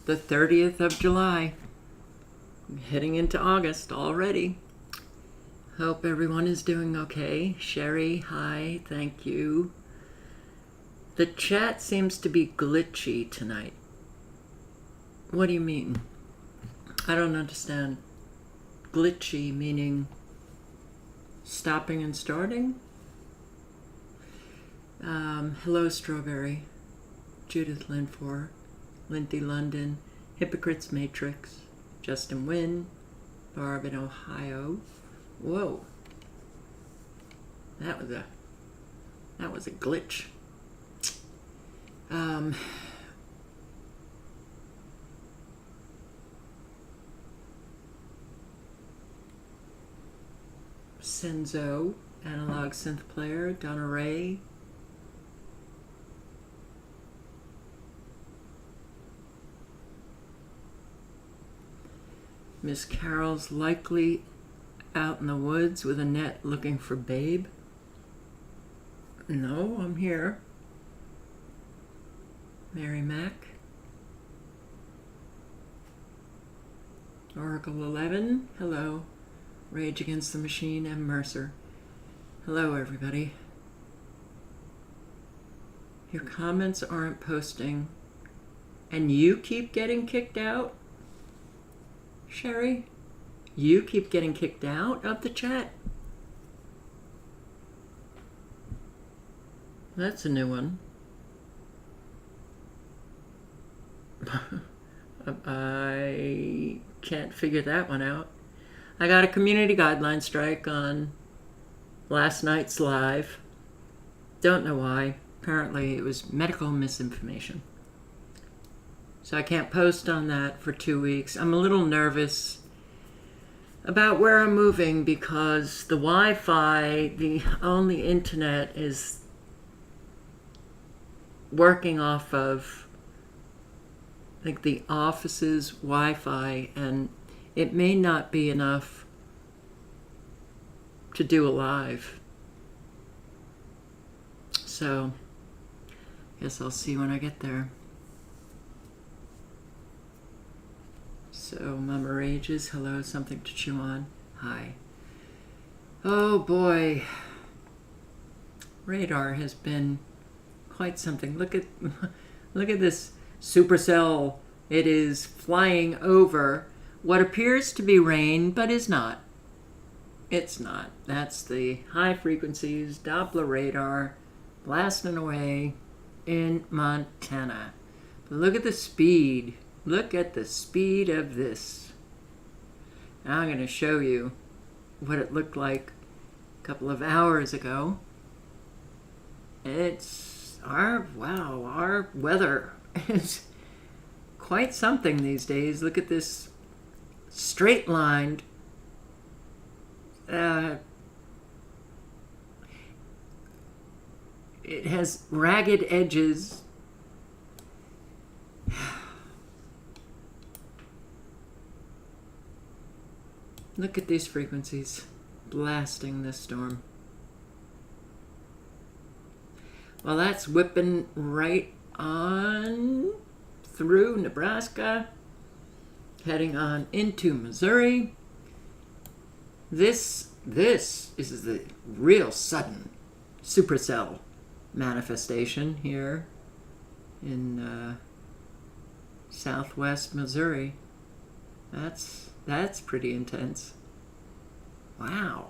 the 30th of July. Heading into August already. Hope everyone is doing okay. Sherry, hi, thank you. The chat seems to be glitchy tonight. What do you mean? I don't understand. Glitchy meaning stopping and starting? Hello, Strawberry. Judith Linfor, Lindy London, Hypocrites Matrix, Justin Wynn, Barb in Ohio. Whoa. That was a glitch. Senzo, Analog Synth Player, Donna Ray. Miss Carol's likely out in the woods with a net looking for Babe. No, I'm here. Mary Mac. Oracle 11, hello. Rage Against the Machine, M. Mercer. Hello, everybody. Your comments aren't posting, and you keep getting kicked out? Sherry, you keep getting kicked out of the chat? That's a new one. I can't figure that one out. I got a community guideline strike on last night's live. Don't know why. Apparently it was medical misinformation. So I can't post on that for 2 weeks. I'm a little nervous about where I'm moving because the Wi-Fi, the only internet, is working off of, I think, the office's Wi-Fi, and it may not be enough to do a live. So, guess I'll see when I get there. So, Mama Rages, hello, something to chew on. Hi. Oh boy. Radar has been quite something. Look at this supercell. It is flying over what appears to be rain, but is not. It's not. That's the high frequencies, Doppler radar, blasting away in Montana. But look at the speed. Look at the speed of this. Now I'm going to show you what it looked like a couple of hours ago. It's our weather is quite something these days. Look at this straight lined it has ragged edges. Look at these frequencies blasting this storm. Well, that's whipping right on through Nebraska, heading on into Missouri. This is the real sudden supercell manifestation here in southwest Missouri. That's pretty intense. Wow.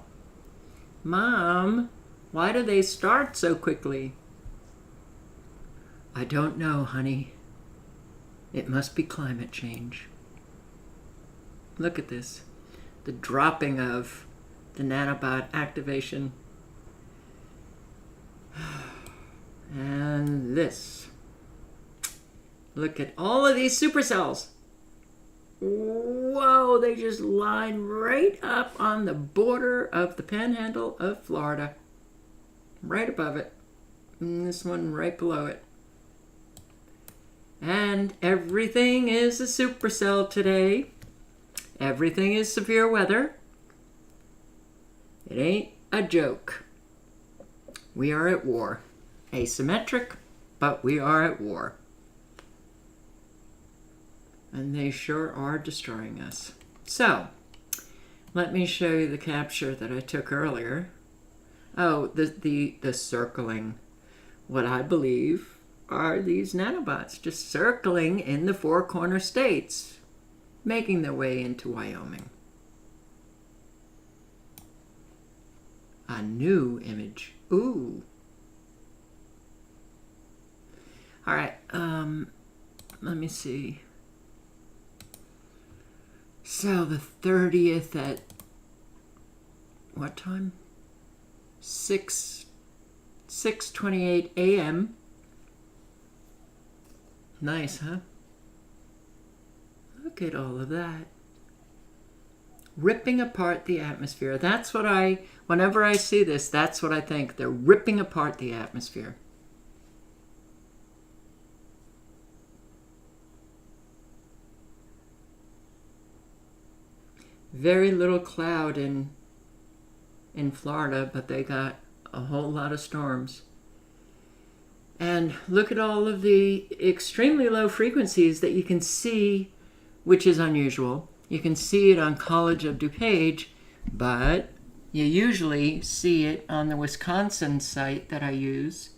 Mom, why do they start so quickly? I don't know, honey. It must be climate change. Look at this. The dropping of the nanobot activation. And this. Look at all of these supercells. Whoa, they just line right up on the border of the panhandle of Florida. Right above it. And this one right below it. And everything is a supercell today. Everything is severe weather. It ain't a joke. We are at war. Asymmetric, but we are at war. And they sure are destroying us. So, let me show you the capture that I took earlier. Oh, the circling. What I believe are these nanobots just circling in the four corner states, making their way into Wyoming. A new image. Ooh. All right. Let me see. So the 30th at what time? 6:28 a.m. Nice, huh? Look at all of that. Ripping apart the atmosphere. That's what whenever I see this, that's what I think. They're ripping apart the atmosphere. Very little cloud in Florida, but they got a whole lot of storms. And look at all of the extremely low frequencies that you can see, which is unusual. You can see it on College of DuPage, but you usually see it on the Wisconsin site that I use.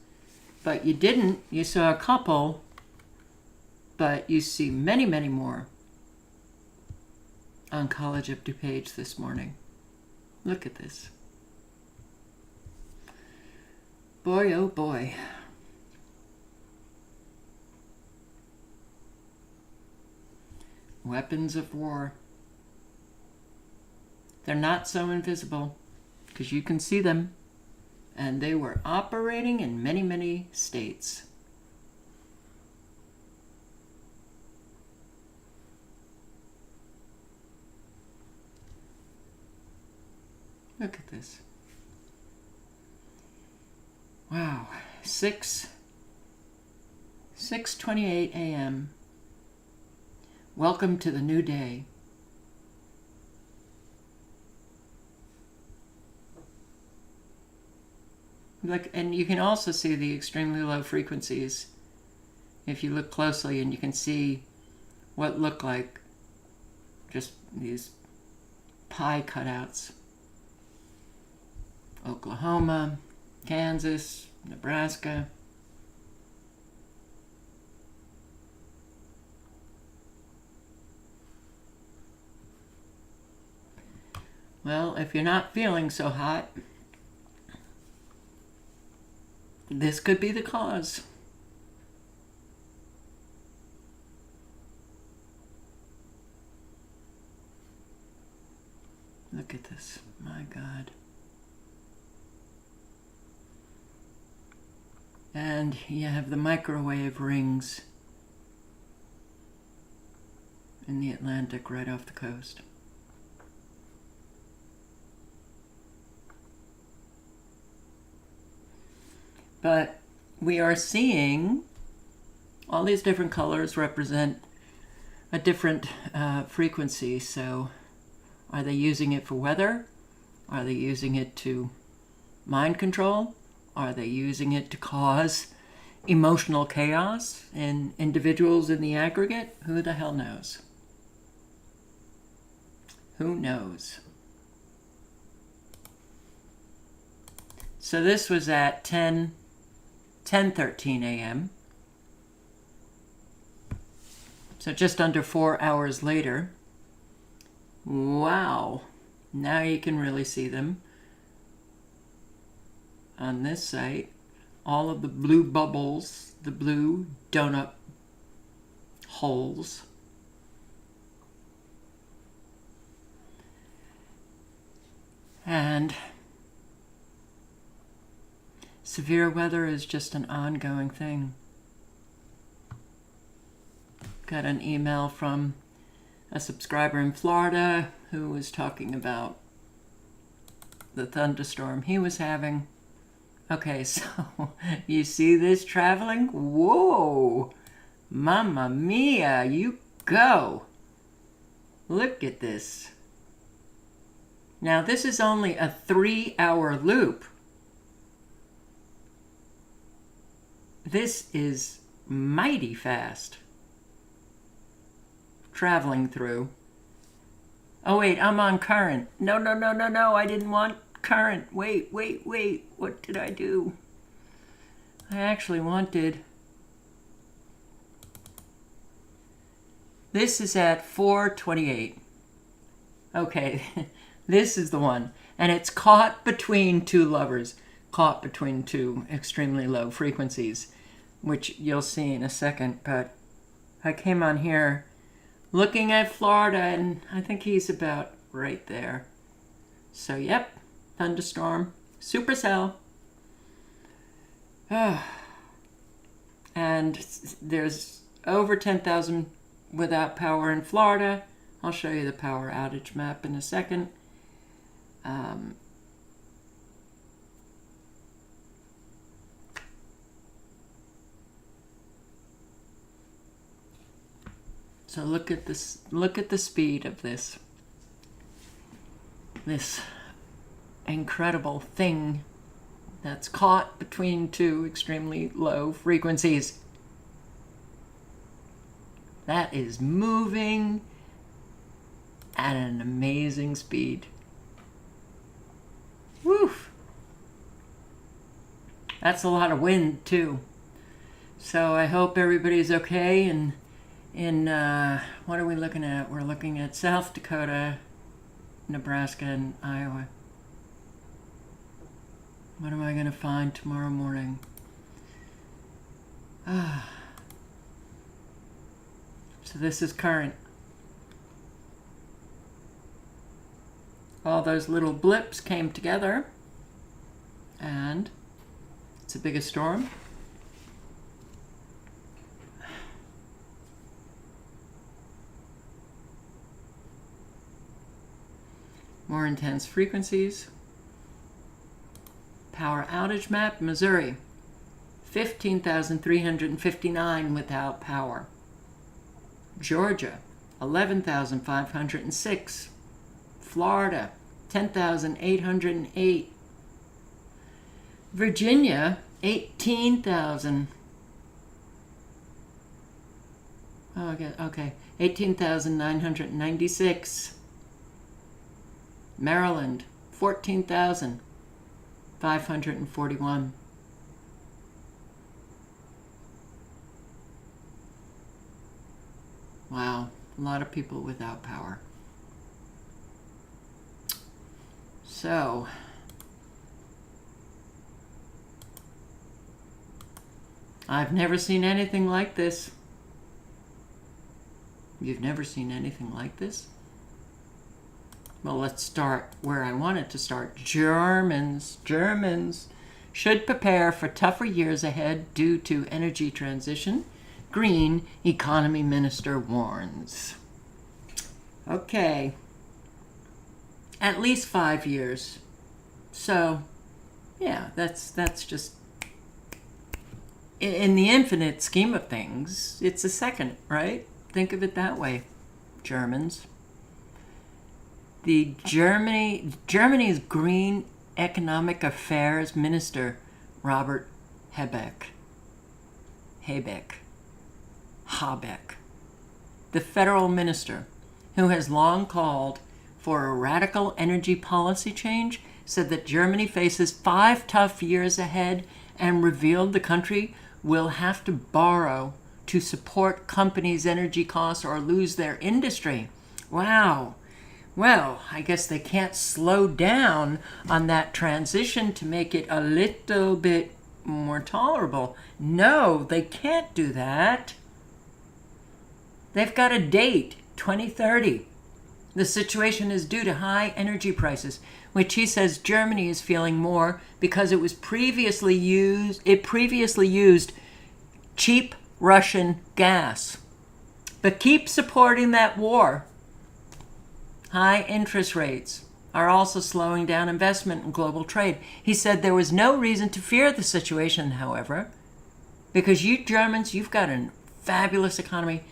But you didn't. You saw a couple, but you see many, many more on College of DuPage this morning. Look at this. Boy, oh boy. Weapons of war. They're not so invisible because you can see them, and they were operating in many, many states. Look at this. Wow. 6:28 a.m. Welcome to the new day. Look, and you can also see the extremely low frequencies if you look closely, and you can see what look like just these pie cutouts. Oklahoma, Kansas, Nebraska. Well, if you're not feeling so hot, this could be the cause. Look at this. My God. And you have the microwave rings in the Atlantic right off the coast. But we are seeing all these different colors represent a different frequency. So are they using it for weather? Are they using it to mind control? Are they using it to cause emotional chaos in individuals in the aggregate? Who the hell knows? Who knows? So this was at 10:13 a.m. So just under 4 hours later. Wow. Now you can really see them. On this site, all of the blue bubbles, the blue donut holes. And severe weather is just an ongoing thing. Got an email from a subscriber in Florida who was talking about the thunderstorm he was having. Okay, so you see this traveling? Whoa! Mamma mia, you go! Look at this. Now this is only a 3-hour loop. This is mighty fast. traveling through. Oh, wait, I'm on current. No, I didn't want current. Wait. What did I do? I actually wanted... This is at 428. Okay, this is the one. And it's caught between two lovers. Caught between two extremely low frequencies, which you'll see in a second. But I came on here looking at Florida, and I think he's about right there. So, yep, thunderstorm, supercell. And there's over 10,000 without power in Florida. I'll show you the power outage map in a second. So look at this. Look at the speed of this incredible thing that's caught between two extremely low frequencies. That is moving at an amazing speed. Woof! That's a lot of wind too. So I hope everybody's okay. And in what are we looking at? We're looking at South Dakota, Nebraska, and Iowa. What am I going to find tomorrow morning? So this is current. All those little blips came together, and it's a bigger storm. More intense frequencies. Power outage map, Missouri, 15,359 without power. Georgia, 11,506. Florida, 10,808. Virginia, 18,000. Oh, okay. 18,996. Maryland, 14,541. Wow, a lot of people without power. So, I've never seen anything like this. You've never seen anything like this? Well, let's start where I wanted to start. Germans should prepare for tougher years ahead due to energy transition. Green economy minister warns. Okay. At least 5 years. So, yeah, that's just... In the infinite scheme of things, it's a second, right? Think of it that way, Germans. Germany's Green Economic Affairs Minister, Robert Habeck, the federal minister, who has long called for a radical energy policy change, said that Germany faces 5 tough years ahead and revealed the country will have to borrow to support companies' energy costs or lose their industry. Wow. Well, I guess they can't slow down on that transition to make it a little bit more tolerable. No, they can't do that. They've got a date, 2030. The situation is due to high energy prices, which he says Germany is feeling more because it previously used cheap Russian gas. But keep supporting that war. High interest rates are also slowing down investment in global trade. He said there was no reason to fear the situation, however, because you Germans, you've got a fabulous economy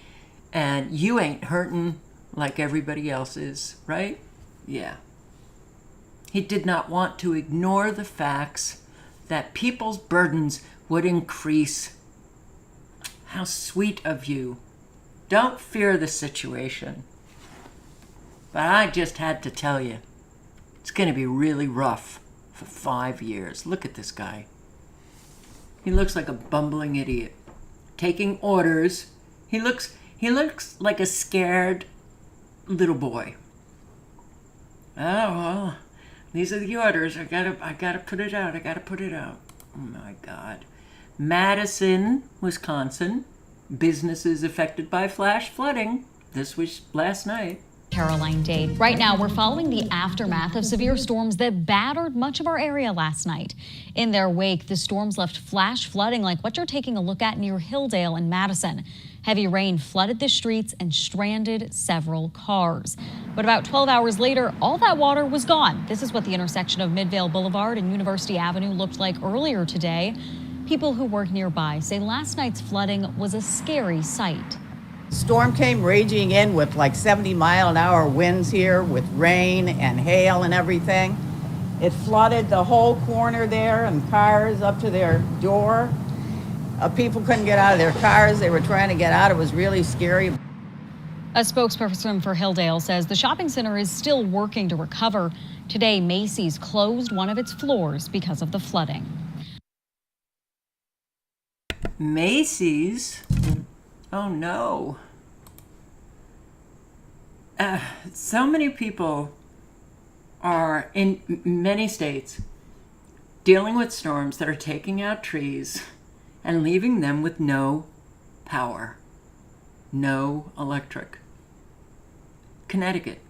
and you ain't hurting like everybody else is, right? Yeah. He did not want to ignore the facts that people's burdens would increase. How sweet of you. Don't fear the situation. But I just had to tell you, it's going to be really rough for 5 years. Look at this guy. He looks like a bumbling idiot. Taking orders. He looks like a scared little boy. Oh, well, these are the orders. I gotta put it out. Oh my God. Madison, Wisconsin. Businesses affected by flash flooding. This was last night. Caroline Dade. Right now, we're following the aftermath of severe storms that battered much of our area last night. In their wake, the storms left flash flooding like what you're taking a look at near Hilldale and Madison. Heavy rain flooded the streets and stranded several cars. But about 12 hours later, all that water was gone. This is what the intersection of Midvale Boulevard and University Avenue looked like earlier today. People who work nearby say last night's flooding was a scary sight. Storm came raging in with like 70-mile-an-hour winds here with rain and hail and everything. It flooded the whole corner there and cars up to their door. People couldn't get out of their cars. They were trying to get out. It was really scary. A spokesperson for Hilldale says the shopping center is still working to recover. Today, Macy's closed one of its floors because of the flooding. Macy's? Oh no. So many people are in many states dealing with storms that are taking out trees and leaving them with no power, no electric. Connecticut.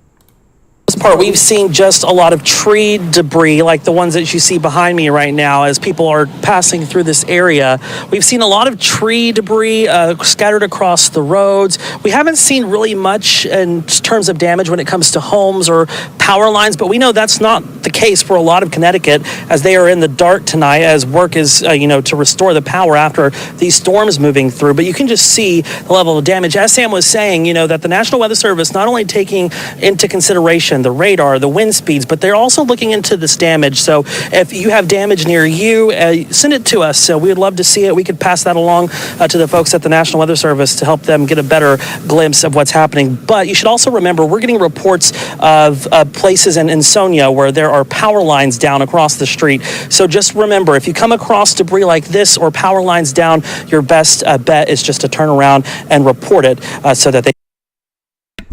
Part we've seen just a lot of tree debris like the ones that you see behind me right now as people are passing through this area. We've seen a lot of tree debris scattered across the roads. We haven't seen really much in terms of damage when it comes to homes or power lines, but we know that's not the case for a lot of Connecticut as they are in the dark tonight as work is to restore the power after these storms moving through. But you can just see the level of damage. As Sam was saying, that the National Weather Service not only taking into consideration the radar, the wind speeds, but they're also looking into this damage. So if you have damage near you, send it to us. So we would love to see it. We could pass that along to the folks at the National Weather Service to help them get a better glimpse of what's happening. But you should also remember, we're getting reports of places in Sonia where there are power lines down across the street. So just remember, if you come across debris like this or power lines down, your best bet is just to turn around and report it so that they...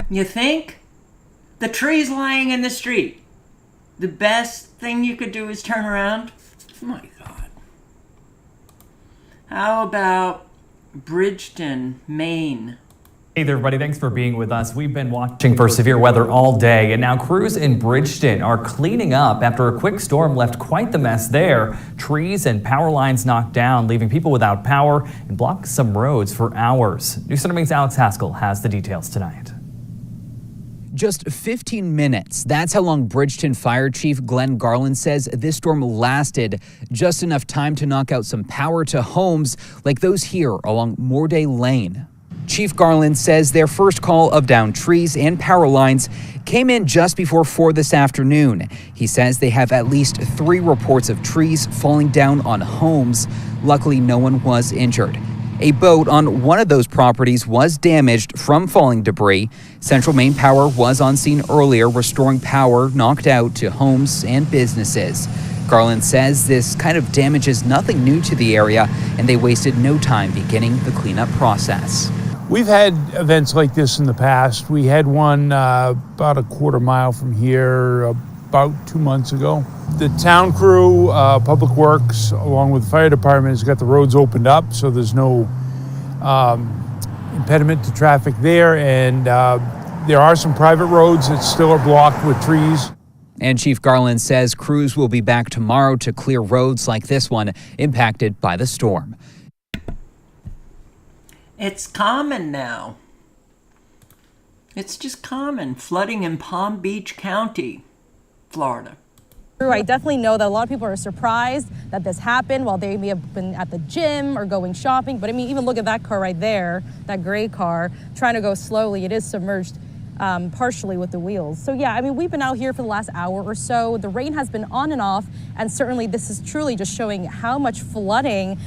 You think? The tree's lying in the street. The best thing you could do is turn around? Oh my God. How about Bridgeton, Maine? Hey there, everybody. Thanks for being with us. We've been watching for severe weather all day, and now crews in Bridgeton are cleaning up after a quick storm left quite the mess there. Trees and power lines knocked down, leaving people without power and blocked some roads for hours. News Center 8's Alex Haskell has the details tonight. Just 15 minutes. That's how long Bridgeton Fire Chief Glenn Garland says this storm lasted. Just enough time to knock out some power to homes like those here along Morday Lane. Chief Garland says their first call of downed trees and power lines came in just before 4 this afternoon. He says they have at least 3 reports of trees falling down on homes. Luckily, no one was injured. A boat on one of those properties was damaged from falling debris. Central Maine Power was on scene earlier, restoring power knocked out to homes and businesses. Garland says this kind of damage is nothing new to the area, and they wasted no time beginning the cleanup process. We've had events like this in the past. We had one about a quarter mile from here about 2 months ago. The town crew, Public Works, along with the fire department, has got the roads opened up, so there's no impediment to traffic there. And there are some private roads that still are blocked with trees. And Chief Garland says crews will be back tomorrow to clear roads like this one impacted by the storm. It's common now. It's just common. Flooding in Palm Beach County, Florida. I definitely know that a lot of people are surprised that this happened while they may have been at the gym or going shopping. But I mean, even look at that car right there, that gray car, trying to go slowly. It is submerged partially with the wheels. So yeah, I mean, we've been out here for the last hour or so. The rain has been on and off, and certainly this is truly just showing how much flooding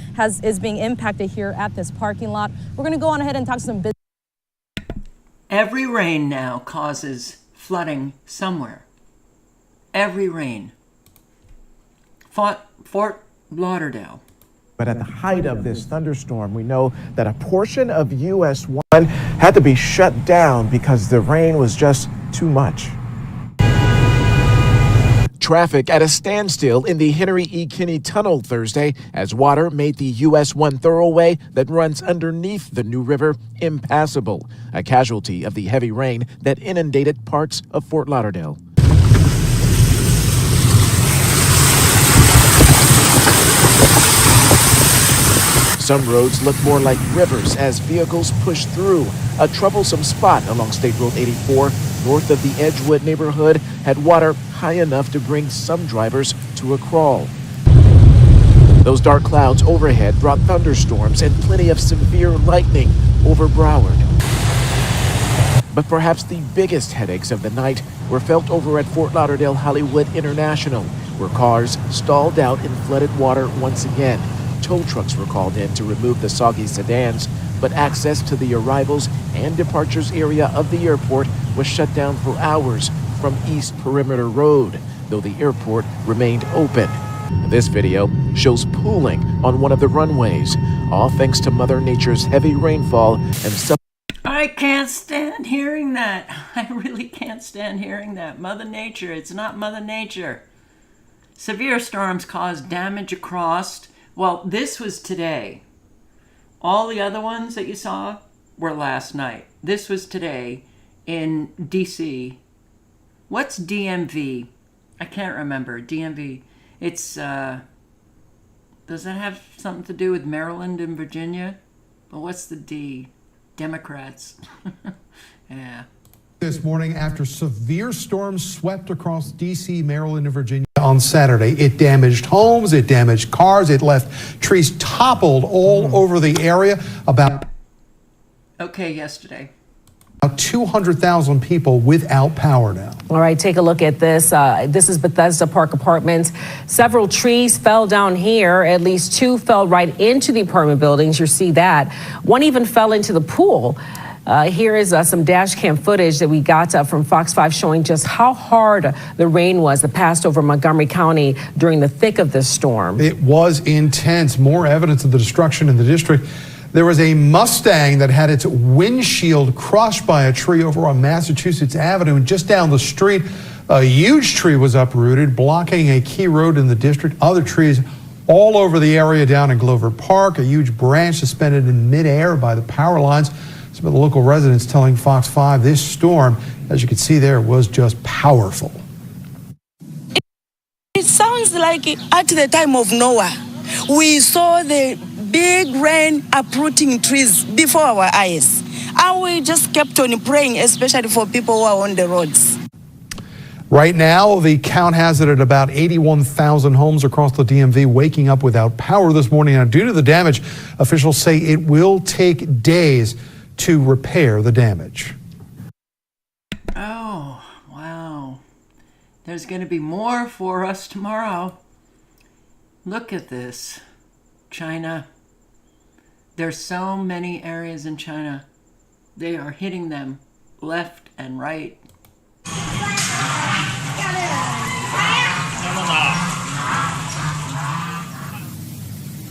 is being impacted here at this parking lot. We're going to go on ahead and talk to some business. Every rain now causes flooding somewhere. Every rain. Fort Lauderdale. But at the height of this thunderstorm, we know that a portion of US 1 had to be shut down because the rain was just too much. Traffic at a standstill in the Henry E. Kinney Tunnel Thursday as water made the US 1 thoroughway that runs underneath the New River impassable, a casualty of the heavy rain that inundated parts of Fort Lauderdale. Some roads look more like rivers as vehicles push through. A troublesome spot along State Road 84, north of the Edgewood neighborhood, had water high enough to bring some drivers to a crawl. Those dark clouds overhead brought thunderstorms and plenty of severe lightning over Broward. But perhaps the biggest headaches of the night were felt over at Fort Lauderdale Hollywood International, where cars stalled out in flooded water once again. Tow trucks were called in to remove the soggy sedans, but access to the arrivals and departures area of the airport was shut down for hours from East Perimeter Road, though the airport remained open. This video shows pooling on one of the runways, all thanks to Mother Nature's heavy rainfall and I can't stand hearing that. I really can't stand hearing that. Mother Nature, it's not Mother Nature. Severe storms cause damage across. Well, this was today. All the other ones that you saw were last night. This was today in DC. What's DMV? I can't remember. DMV. It's, does that have something to do with Maryland and Virginia? Well, what's the D? Democrats. Yeah. This morning after severe storms swept across D.C., Maryland, and Virginia on Saturday. It damaged homes, it damaged cars, it left trees toppled all over the area. Yesterday. About 200,000 people without power now. All right, take a look at this. This is Bethesda Park Apartments. Several trees fell down here. At least 2 fell right into the apartment buildings. You see that. 1 even fell into the pool. Here is some dash cam footage that we got from Fox 5 showing just how hard the rain was that passed over Montgomery County during the thick of this storm. It was intense. More evidence of the destruction in the district. There was a Mustang that had its windshield crushed by a tree over on Massachusetts Avenue. And just down the street, a huge tree was uprooted, blocking a key road in the district. Other trees all over the area down in Glover Park. A huge branch suspended in midair by the power lines. Some of the local residents telling Fox 5 this storm, as you can see there, was just powerful. It sounds like at the time of Noah, we saw the big rain uprooting trees before our eyes. And we just kept on praying, especially for people who are on the roads. Right now, the count has it at about 81,000 homes across the DMV waking up without power this morning. Now, due to the damage, officials say it will take days to repair the damage. Oh, wow. There's going to be more for us tomorrow. Look at this. China. There's so many areas in China. They are hitting them left and right.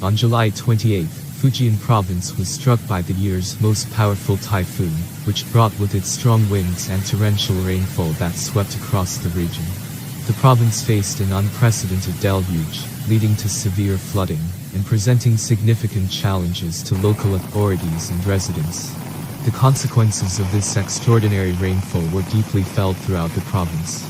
On July 28th, Fujian province was struck by the year's most powerful typhoon, which brought with it strong winds and torrential rainfall that swept across the region. The province faced an unprecedented deluge, leading to severe flooding and presenting significant challenges to local authorities and residents. The consequences of this extraordinary rainfall were deeply felt throughout the province.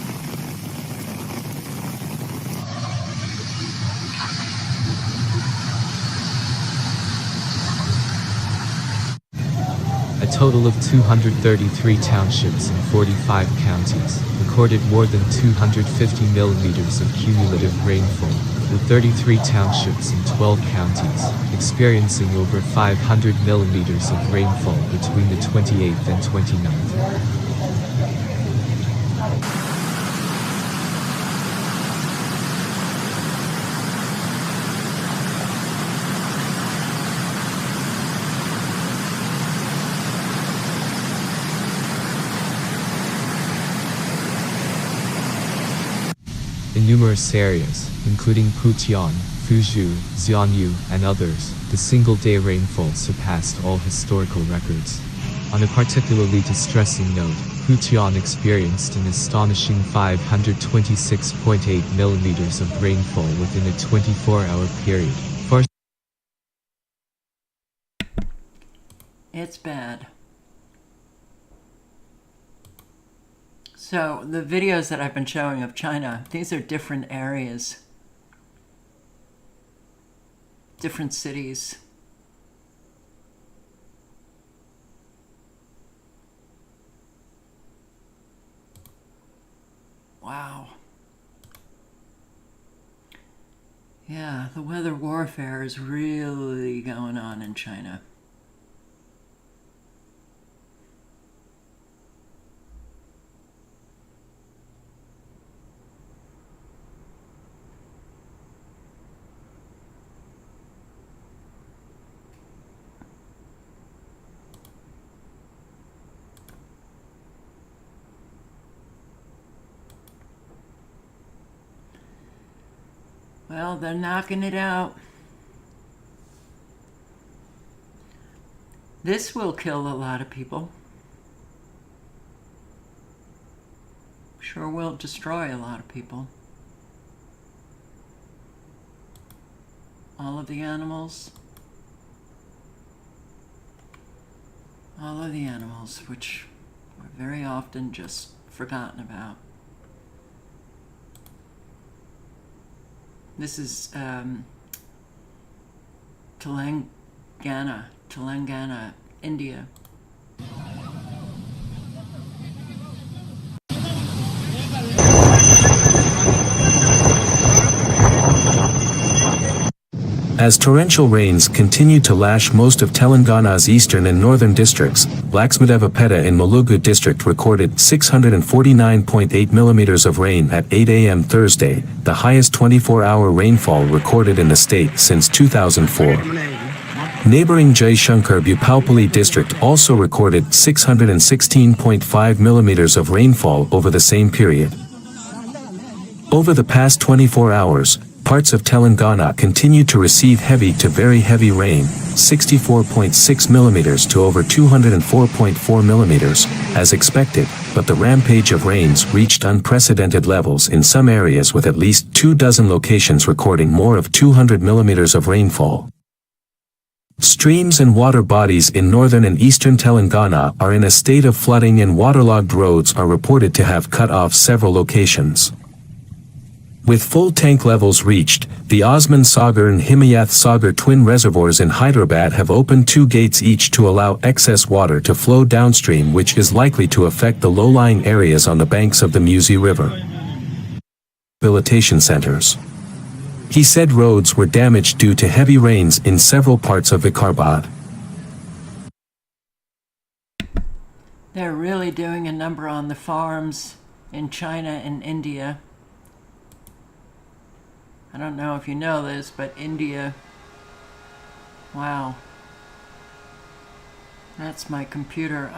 A total of 233 townships in 45 counties recorded more than 250 millimeters of cumulative rainfall, with 33 townships in 12 counties experiencing over 500 millimeters of rainfall between the 28th and 29th. In numerous areas, including Putian, Fuzhou, Xianyu, and others, the single-day rainfall surpassed all historical records. On a particularly distressing note, Putian experienced an astonishing 526.8 millimeters of rainfall within a 24-hour period. It's bad. So the videos that I've been showing of China, these are different areas, different cities. Wow. Yeah, the weather warfare is really going on in China. Well, they're knocking it out. This will kill a lot of people. Sure will destroy a lot of people. All of the animals. All of the animals, which are very often just forgotten about. This is Telangana, India. As torrential rains continue to lash most of Telangana's eastern and northern districts, Laxmadevapeta in Mulugu district recorded 649.8 millimeters of rain at 8 a.m. Thursday, the highest 24-hour rainfall recorded in the state since 2004. Neighboring Jaishankar Bhupalpally district also recorded 616.5 millimeters of rainfall over the same period. Over the past 24 hours, parts of Telangana continued to receive heavy to very heavy rain, 64.6 millimeters to over 204.4 millimeters, as expected, but the rampage of rains reached unprecedented levels in some areas with at least 24 locations recording more of 200 millimeters of rainfall. Streams and water bodies in northern and eastern Telangana are in a state of flooding and waterlogged roads are reported to have cut off several locations. With full tank levels reached, the Osman Sagar and Himayath Sagar twin reservoirs in Hyderabad have opened 2 gates each to allow excess water to flow downstream, which is likely to affect the low-lying areas on the banks of the Musi River. Rehabilitation centers. He said roads were damaged due to heavy rains in several parts of Vikarabad. They're really doing a number on the farms in China and India. I don't know if you know this, but India, wow. That's my computer.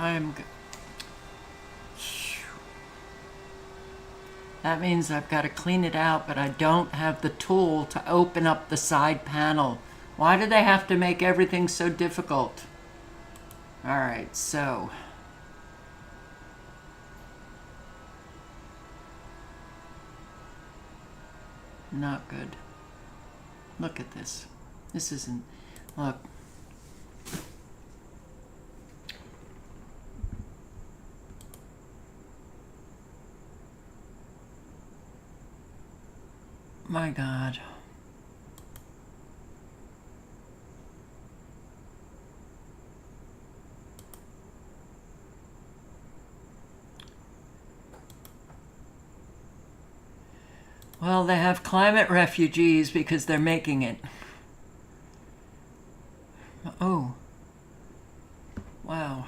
That means I've got to clean it out, but I don't have the tool to open up the side panel. Why do they have to make everything so difficult? All right, so. Not good. Look at this. This isn't. Look. My God. Well, they have climate refugees because they're making it. Oh. Wow.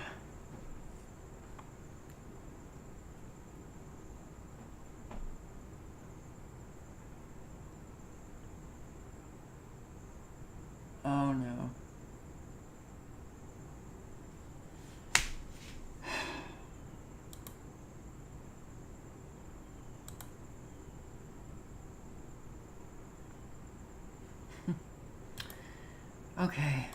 Oh no. Okay.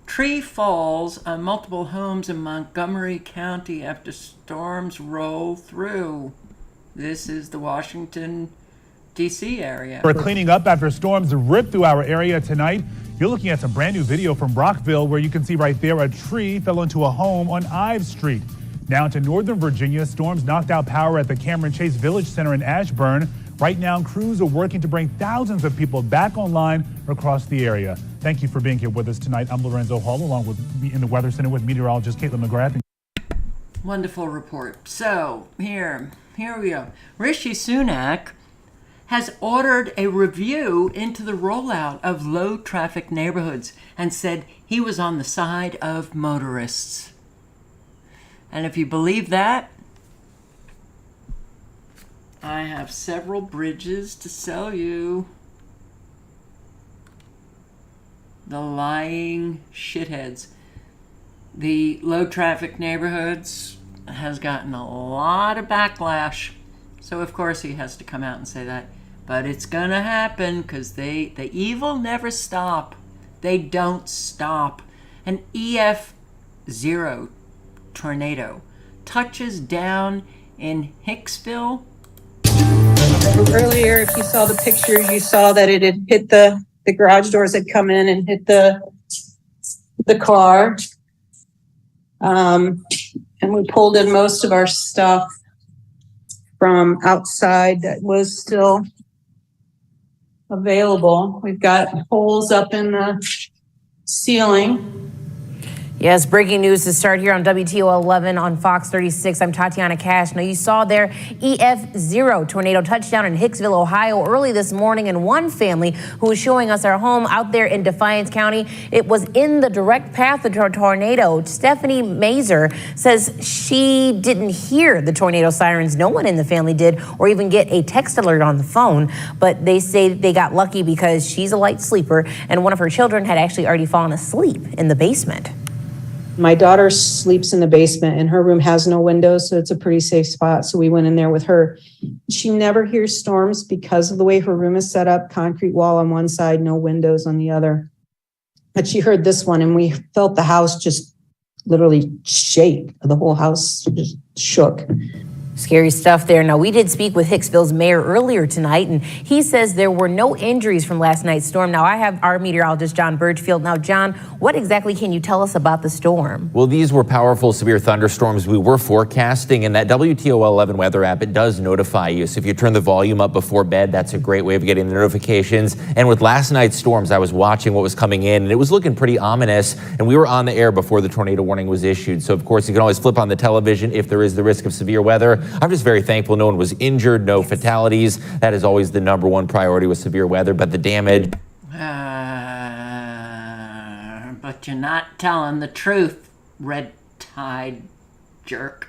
Tree falls on multiple homes in Montgomery County after storms roll through. This is the Washington, D.C. area. We're cleaning up after storms ripped through our area tonight. You're looking at some brand new video from Brockville where you can see right there a tree fell into a home on Ives Street. Now to Northern Virginia, storms knocked out power at the Cameron Chase Village Center in Ashburn. Right now, crews are working to bring thousands of people back online across the area. Thank you for being here with us tonight. I'm Lorenzo Hall, along with me in the Weather Center with meteorologist Caitlin McGrath. Wonderful report. So, here we go. Rishi Sunak has ordered a review into the rollout of low-traffic neighborhoods and said he was on the side of motorists. And if you believe that, I have several bridges to sell you. The lying shitheads. The low-traffic neighborhoods has gotten a lot of backlash. So, of course, he has to come out and say that. But it's going to happen because the evil never stop. They don't stop. An EF0 tornado touches down in Hicksville. Earlier, if you saw the pictures, you saw that it had hit the garage doors had come in and hit the car. And we pulled in most of our stuff from outside that was still available. We've got holes up in the ceiling. Yes, breaking news to start here on WTO 11 on Fox 36. I'm Tatiana Cash. Now, you saw there EF0 tornado touchdown in Hicksville, Ohio early this morning, and one family who was showing us our home out there in Defiance County, it was in the direct path of the tornado. Stephanie Mazer says she didn't hear the tornado sirens. No one in the family did, or even get a text alert on the phone. But they say they got lucky because she's a light sleeper, and one of her children had actually already fallen asleep in the basement. My daughter sleeps in the basement and her room has no windows, so it's a pretty safe spot. So we went in there with her. She never hears storms because of the way her room is set up, concrete wall on one side, no windows on the other. But she heard this one and we felt the house just literally shake. The whole house just shook. Scary stuff there. Now, we did speak with Hicksville's mayor earlier tonight, and he says there were no injuries from last night's storm. Now, I have our meteorologist, John Burchfield. Now, John, what exactly can you tell us about the storm? Well, these were powerful, severe thunderstorms we were forecasting, and that WTO 11 weather app, it does notify you. So if you turn the volume up before bed, that's a great way of getting the notifications. And with last night's storms, I was watching what was coming in, and it was looking pretty ominous, and we were on the air before the tornado warning was issued. So, of course, you can always flip on the television if there is the risk of severe weather. I'm just very thankful no one was injured, no fatalities. That is always the number one priority with severe weather, but the damage. But you're not telling the truth, red tide jerk.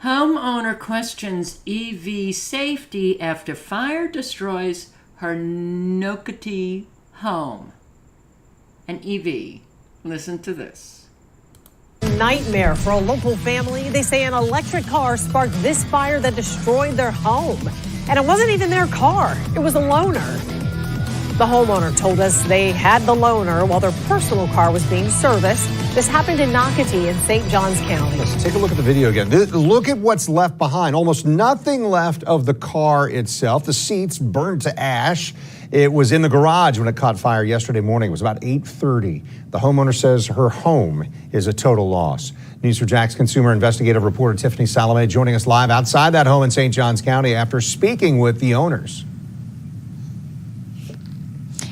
Homeowner questions EV safety after fire destroys her Nocatee home. An EV. Listen to this. Nightmare for a local family. They say an electric car sparked this fire that destroyed their home. And it wasn't even their car. It was a loaner. The homeowner told us they had the loaner while their personal car was being serviced. This happened in Nocatee in St. Johns County. Let's take a look at the video again. Look at what's left behind. Almost nothing left of the car itself. The seats burned to ash. It was in the garage when it caught fire yesterday morning. It was about 8:30. The homeowner says her home is a total loss. News4JAX consumer investigative reporter Tiffany Salome joining us live outside that home in St. Johns County after speaking with the owners.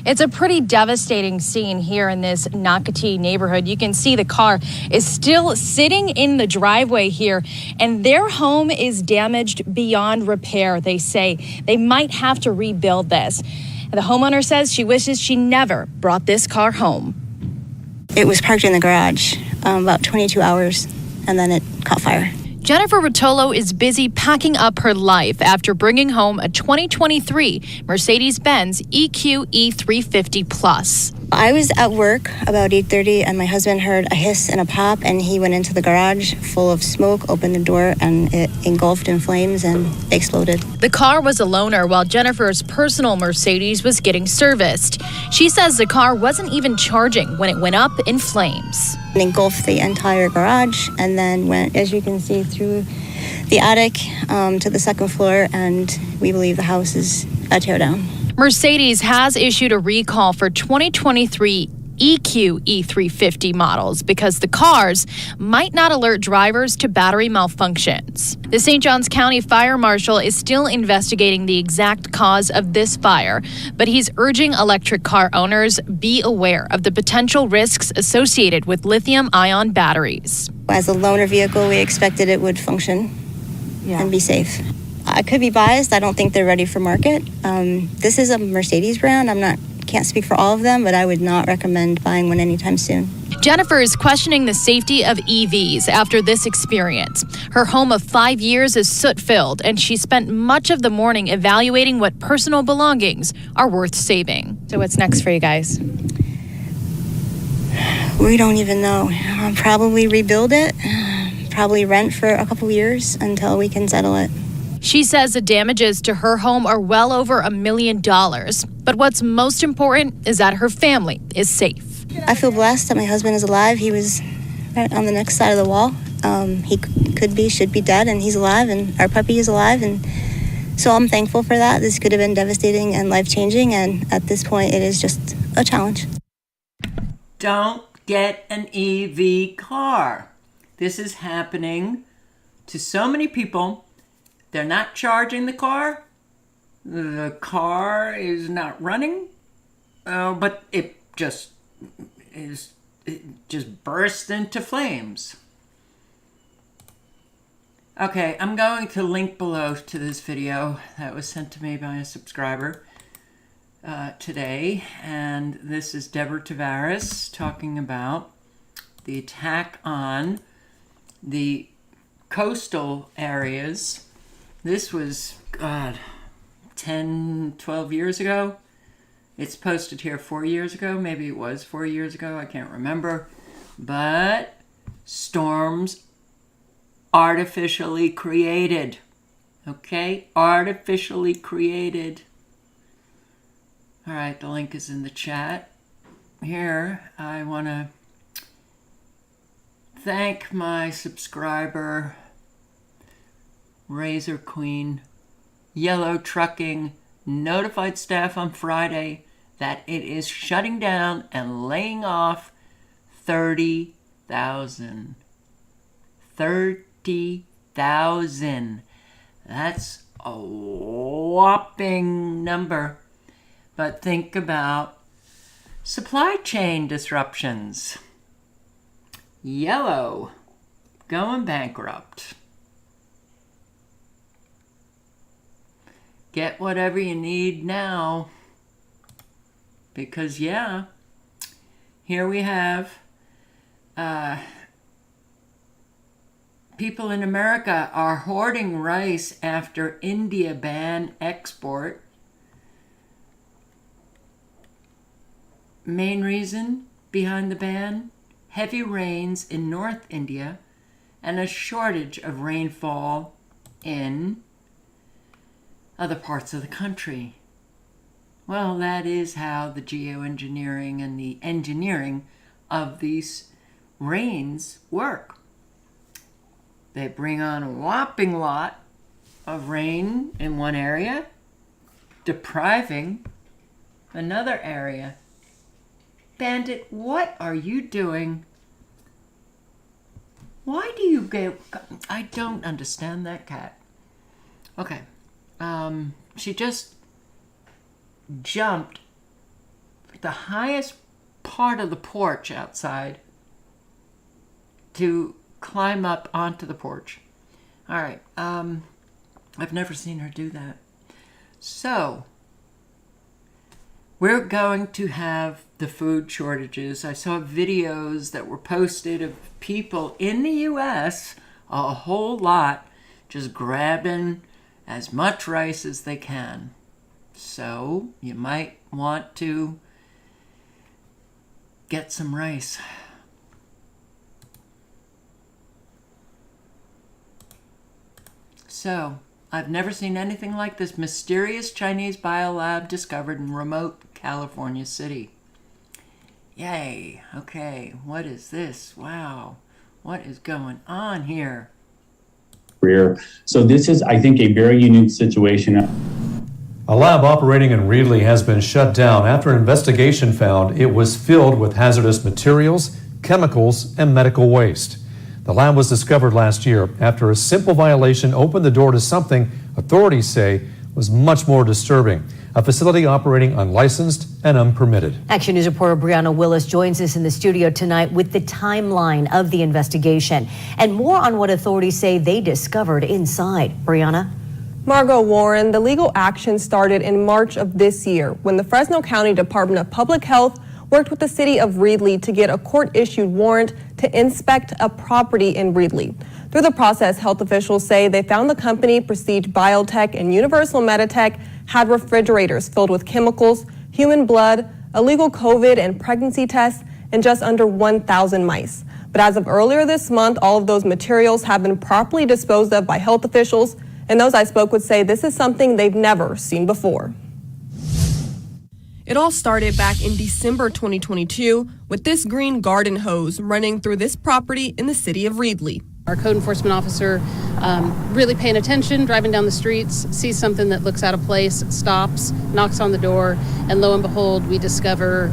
It's a pretty devastating scene here in this Nocatee neighborhood. You can see the car is still sitting in the driveway here, and their home is damaged beyond repair. They say they might have to rebuild this. The homeowner says she wishes she never brought this car home. It was parked in the garage about 22 hours, and then it caught fire. Jennifer Rotolo is busy packing up her life after bringing home a 2023 Mercedes-Benz EQ E350 Plus. I was at work about 8:30 and my husband heard a hiss and a pop and he went into the garage full of smoke, opened the door, and it engulfed in flames and exploded. The car was a loaner while Jennifer's personal Mercedes was getting serviced. She says the car wasn't even charging when it went up in flames. It engulfed the entire garage and then went, as you can see, through the attic to the second floor, and we believe the house is a tear down. Mercedes has issued a recall for 2023 EQ E350 models because the cars might not alert drivers to battery malfunctions. The St. Johns County Fire Marshal is still investigating the exact cause of this fire, but he's urging electric car owners be aware of the potential risks associated with lithium-ion batteries. As a loaner vehicle, we expected it would function and be safe. I could be biased. I don't think they're ready for market. This is a Mercedes brand. Can't speak for all of them, but I would not recommend buying one anytime soon. Jennifer is questioning the safety of EVs after this experience. Her home of 5 years is soot-filled, and she spent much of the morning evaluating what personal belongings are worth saving. So what's next for you guys? We don't even know. Probably rebuild it, probably rent for a couple years until we can settle it. She says the damages to her home are well over $1 million. But what's most important is that her family is safe. I feel blessed that my husband is alive. He was right on the next side of the wall. He should be dead, and he's alive, and our puppy is alive. And so I'm thankful for that. This could have been devastating and life-changing, and at this point, it is just a challenge. Don't get an EV car. This is happening to so many people. They're not charging the car is not running, but it just burst into flames. Okay, I'm going to link below to this video that was sent to me by a subscriber today, and this is Deborah Tavares talking about the attack on the coastal areas. This was, 10, 12 years ago. It's posted here 4 years ago. Maybe it was 4 years ago. I can't remember. But storms artificially created. Okay? Artificially created. All right, the link is in the chat. Here, I want to thank my subscriber, Razor Queen. Yellow Trucking notified staff on Friday that it is shutting down and laying off 30,000. 30,000. That's a whopping number. But think about supply chain disruptions. Yellow going bankrupt. Get whatever you need now. Because, yeah, here we have people in America are hoarding rice after India banned export. Main reason behind the ban? Heavy rains in North India and a shortage of rainfall in other parts of the country. Well, that is how the geoengineering and the engineering of these rains work. They bring on a whopping lot of rain in one area, depriving another area. Bandit, what are you doing? Why do you get... I don't understand that cat. Okay. She just jumped the highest part of the porch outside to climb up onto the porch. All right. I've never seen her do that. So, we're going to have the food shortages. I saw videos that were posted of people in the U.S., a whole lot, just grabbing as much rice as they can. So you might want to get some rice. So, I've never seen anything like this mysterious Chinese biolab discovered in remote California city. Yay. Okay, what is this? Wow. What is going on here? So this is, I think, a very unique situation. A lab operating in Reedley has been shut down after an investigation found it was filled with hazardous materials, chemicals, and medical waste. The lab was discovered last year after a simple violation opened the door to something authorities say was much more disturbing: a facility operating unlicensed and unpermitted. Action News reporter Brianna Willis joins us in the studio tonight with the timeline of the investigation and more on what authorities say they discovered inside. Brianna? Margot Warren, the legal action started in March of this year when the Fresno County Department of Public Health worked with the city of Reedley to get a court-issued warrant to inspect a property in Reedley. Through the process, health officials say they found the company Prestige Biotech and Universal Meditech had refrigerators filled with chemicals, human blood, illegal COVID and pregnancy tests, and just under 1,000 mice. But as of earlier this month, all of those materials have been properly disposed of by health officials, and those I spoke with say this is something they've never seen before. It all started back in December 2022 with this green garden hose running through this property in the city of Reedley. Our code enforcement officer really paying attention, driving down the streets, sees something that looks out of place, stops, knocks on the door, and lo and behold, we discover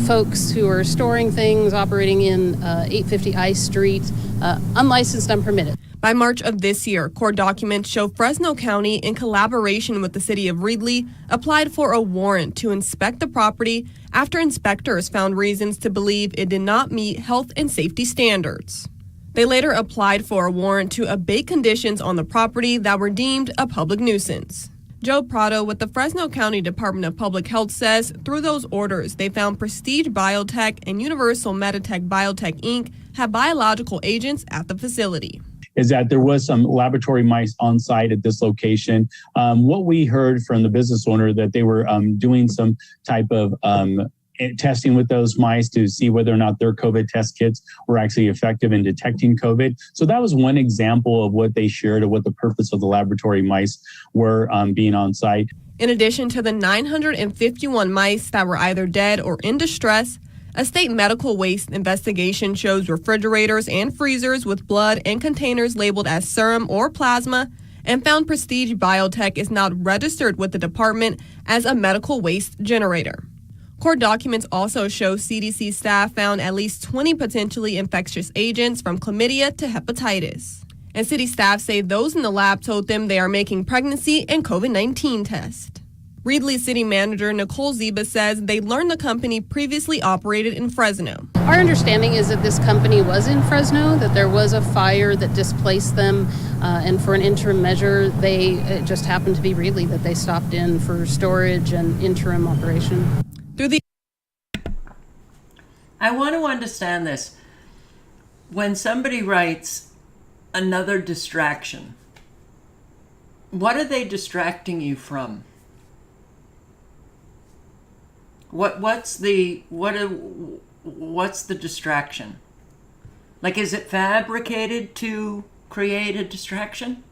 folks who are storing things, operating in 850 Ice Street, unlicensed, unpermitted. By March of this year, court documents show Fresno County, in collaboration with the city of Reedley, applied for a warrant to inspect the property after inspectors found reasons to believe it did not meet health and safety standards. They later applied for a warrant to abate conditions on the property that were deemed a public nuisance. Joe Prado with the Fresno County Department of Public Health says through those orders, they found Prestige Biotech and Universal Meditech Biotech Inc. had biological agents at the facility. Is that there was some laboratory mice on site at this location. What we heard from the business owner that they were doing some type of testing with those mice to see whether or not their COVID test kits were actually effective in detecting COVID. So that was one example of what they shared of what the purpose of the laboratory mice were being on site. In addition to the 951 mice that were either dead or in distress, a state medical waste investigation shows refrigerators and freezers with blood and containers labeled as serum or plasma, and found Prestige Biotech is not registered with the department as a medical waste generator. Court documents also show CDC staff found at least 20 potentially infectious agents from chlamydia to hepatitis. And city staff say those in the lab told them they are making pregnancy and COVID-19 tests. Reedley City Manager Nicole Ziba says they learned the company previously operated in Fresno. Our understanding is that this company was in Fresno, that there was a fire that displaced them, and for an interim measure, it just happened to be Reedley that they stopped in for storage and interim operation. I want to understand this. When somebody writes another distraction, what are they distracting you from? What's the distraction? Like, is it fabricated to create a distraction?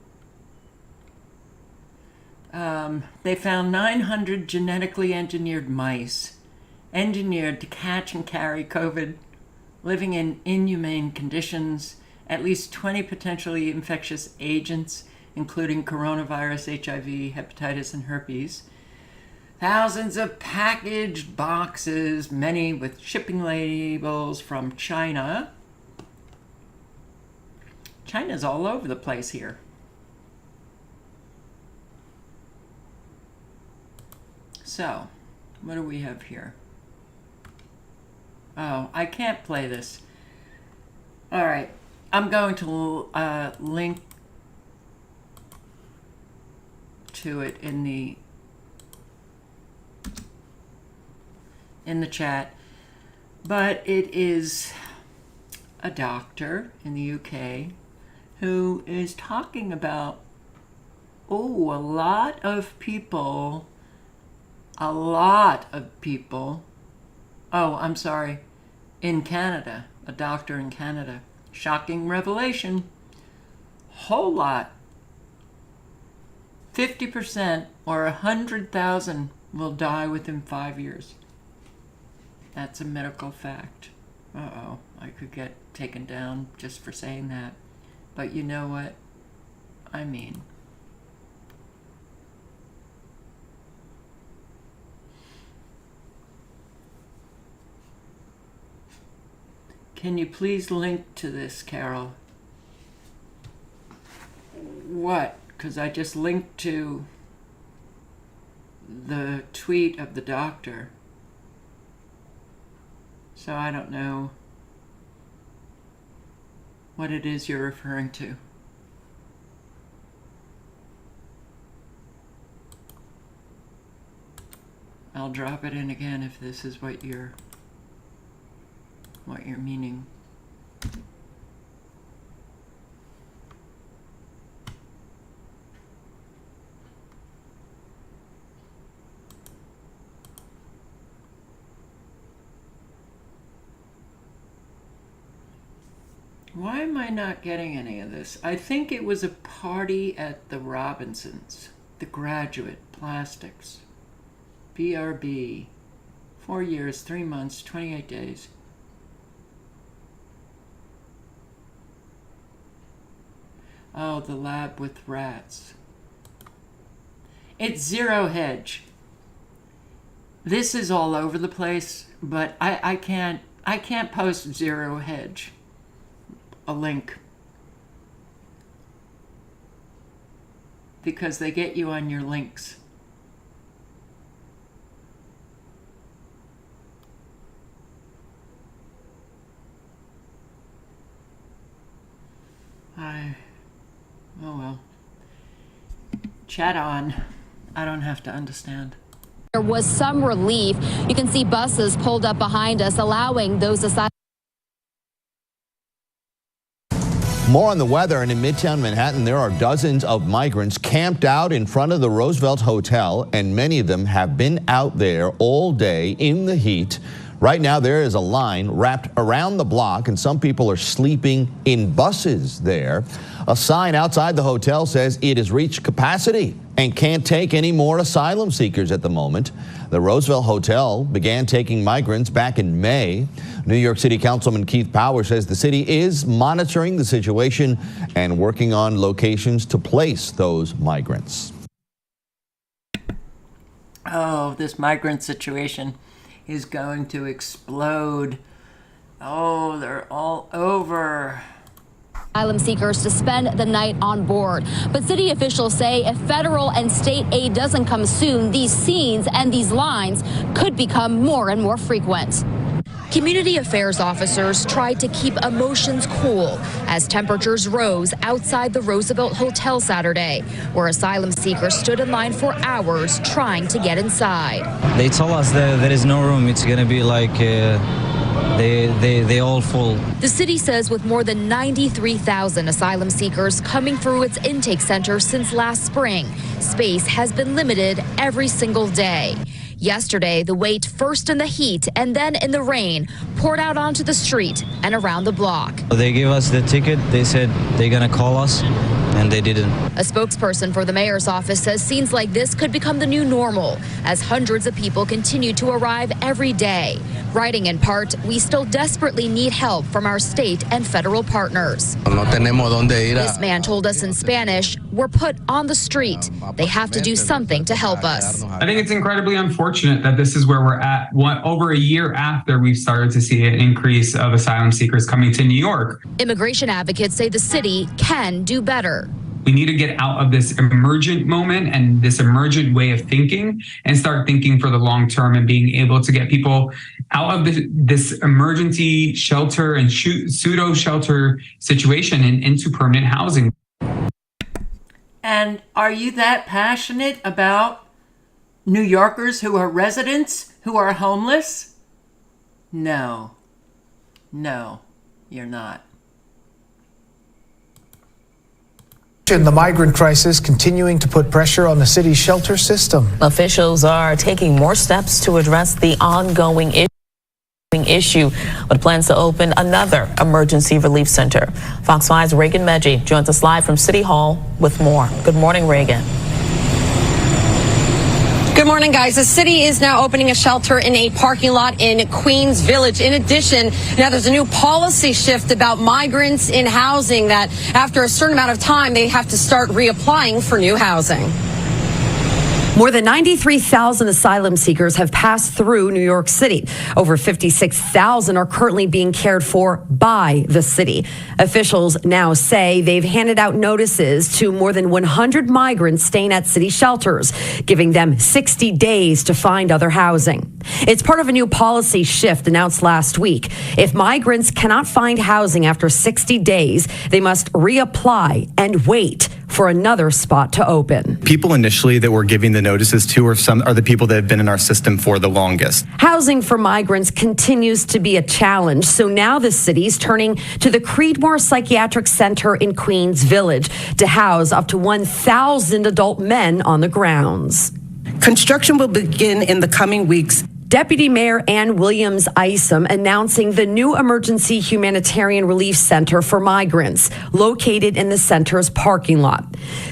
They found 900 genetically engineered mice, engineered to catch and carry COVID, living in inhumane conditions, at least 20 potentially infectious agents, including coronavirus, HIV, hepatitis, and herpes. Thousands of packaged boxes, many with shipping labels from China. China's all over the place here. So, what do we have here? Oh, I can't play this. All right, I'm going to link to it in the chat, but it is a doctor in the UK who is talking about, a lot of people Oh, I'm sorry. In Canada, a doctor in Canada. Shocking revelation. Whole lot. 50% or 100,000 will die within 5 years. That's a medical fact. Uh-oh, I could get taken down just for saying that. But you know what I mean. Can you please link to this, Carol? What? Because I just linked to the tweet of the doctor. So I don't know what it is you're referring to. I'll drop it in again if this is what you're meaning. Why am I not getting any of this? I think it was a party at the Robinsons, the Graduate Plastics. BRB. 4 years, 3 months, 28 days. Oh, the lab with rats. It's Zero Hedge. This is all over the place, but I can't post Zero Hedge. A link. Because they get you on your links. Oh well. Chat on. I don't have to understand. There was some relief. You can see buses pulled up behind us, allowing those asylum. More on the weather, and in Midtown Manhattan, there are dozens of migrants camped out in front of the Roosevelt Hotel, and many of them have been out there all day in the heat. Right now, there is a line wrapped around the block, and some people are sleeping in buses there. A sign outside the hotel says it has reached capacity and can't take any more asylum seekers at the moment. The Roosevelt Hotel began taking migrants back in May. New York City Councilman Keith Powers says the city is monitoring the situation and working on locations to place those migrants. Oh, this migrant situation is going to explode. Oh, they're all over. Asylum seekers to spend the night on board. But city officials say if federal and state aid doesn't come soon, these scenes and these lines could become more and more frequent. Community affairs officers tried to keep emotions cool as temperatures rose outside the Roosevelt Hotel Saturday, where asylum seekers stood in line for hours trying to get inside. They told us that there is no room. It's going to be like they all full. The city says with more than 93,000 asylum seekers coming through its intake center since last spring, space has been limited every single day. Yesterday, the wait, first in the heat and then in the rain, poured out onto the street and around the block. They gave us the ticket. They said they're going to call us, and they didn't. A spokesperson for the mayor's office says scenes like this could become the new normal as hundreds of people continue to arrive every day. Writing in part, we still desperately need help from our state and federal partners. This man told us in Spanish, we're put on the street. They have to do something to help us. I think it's incredibly unfortunate that this is where we're at over a year after we've started to see an increase of asylum seekers coming to New York. Immigration advocates say the city can do better. We need to get out of this emergent moment and this emergent way of thinking and start thinking for the long term and being able to get people out of this emergency shelter and pseudo shelter situation and into permanent housing. And are you that passionate about New Yorkers who are residents, who are homeless? No. No, you're not. The migrant crisis continuing to put pressure on the city's shelter system. Officials are taking more steps to address the ongoing issue. issue, but plans to open another emergency relief center. Fox 5's Reagan Medji joins us live from City Hall with more. Good morning, Reagan. Good morning, guys. The city is now opening a shelter in a parking lot in Queens Village. In addition, now there's a new policy shift about migrants in housing that after a certain amount of time, they have to start reapplying for new housing. More than 93,000 asylum seekers have passed through New York City. Over 56,000 are currently being cared for by the city. Officials now say they've handed out notices to more than 100 migrants staying at city shelters, giving them 60 days to find other housing. It's part of a new policy shift announced last week. If migrants cannot find housing after 60 days, they must reapply and wait for another spot to open. People initially that we're giving the notices to are the people that have been in our system for the longest. Housing for migrants continues to be a challenge, so now the city's turning to the Creedmoor Psychiatric Center in Queens Village to house up to 1,000 adult men on the grounds. Construction will begin in the coming weeks. Deputy Mayor Ann Williams Isom announcing the new Emergency Humanitarian Relief Center for migrants located in the center's parking lot.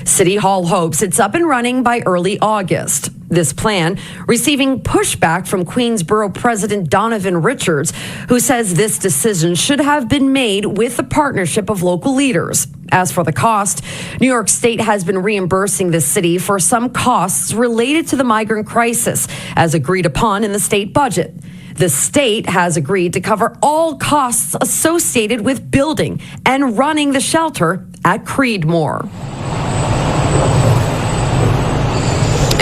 City Hall hopes it's up and running by early August. This plan receiving pushback from Queensborough President Donovan Richards, who says this decision should have been made with the partnership of local leaders. As for the cost, New York State has been reimbursing the city for some costs related to the migrant crisis, as agreed upon in the state budget. The state has agreed to cover all costs associated with building and running the shelter at Creedmoor.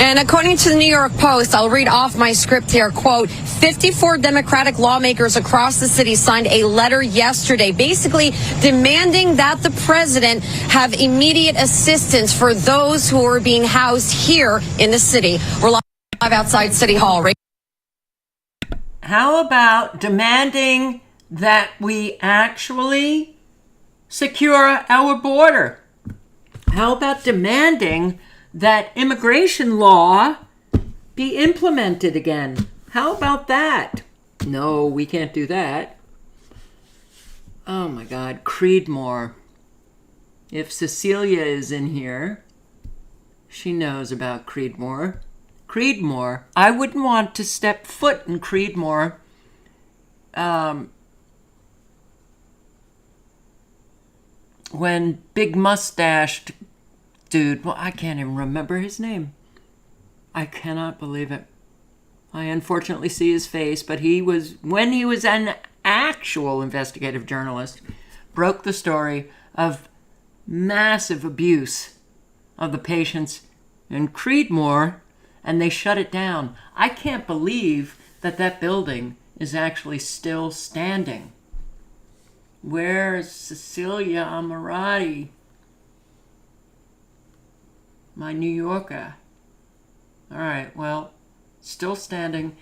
And according to the New York Post, I'll read off my script here, quote, 54 Democratic lawmakers across the city signed a letter yesterday, basically demanding that the president have immediate assistance for those who are being housed here in the city. We're live outside City Hall. How about demanding that we actually secure our border? How about demanding that immigration law be implemented again? How about that? No, we can't do that. Oh my God, Creedmoor. If Cecilia is in here, she knows about Creedmoor. Creedmoor. I wouldn't want to step foot in Creedmoor. When big mustached dude, well, I can't even remember his name. I cannot believe it. I unfortunately see his face, but when he was an actual investigative journalist, broke the story of massive abuse of the patients in Creedmoor, and they shut it down. I can't believe that building is actually still standing. Where's Cecilia Amirati? My New Yorker. All right, well, still standing.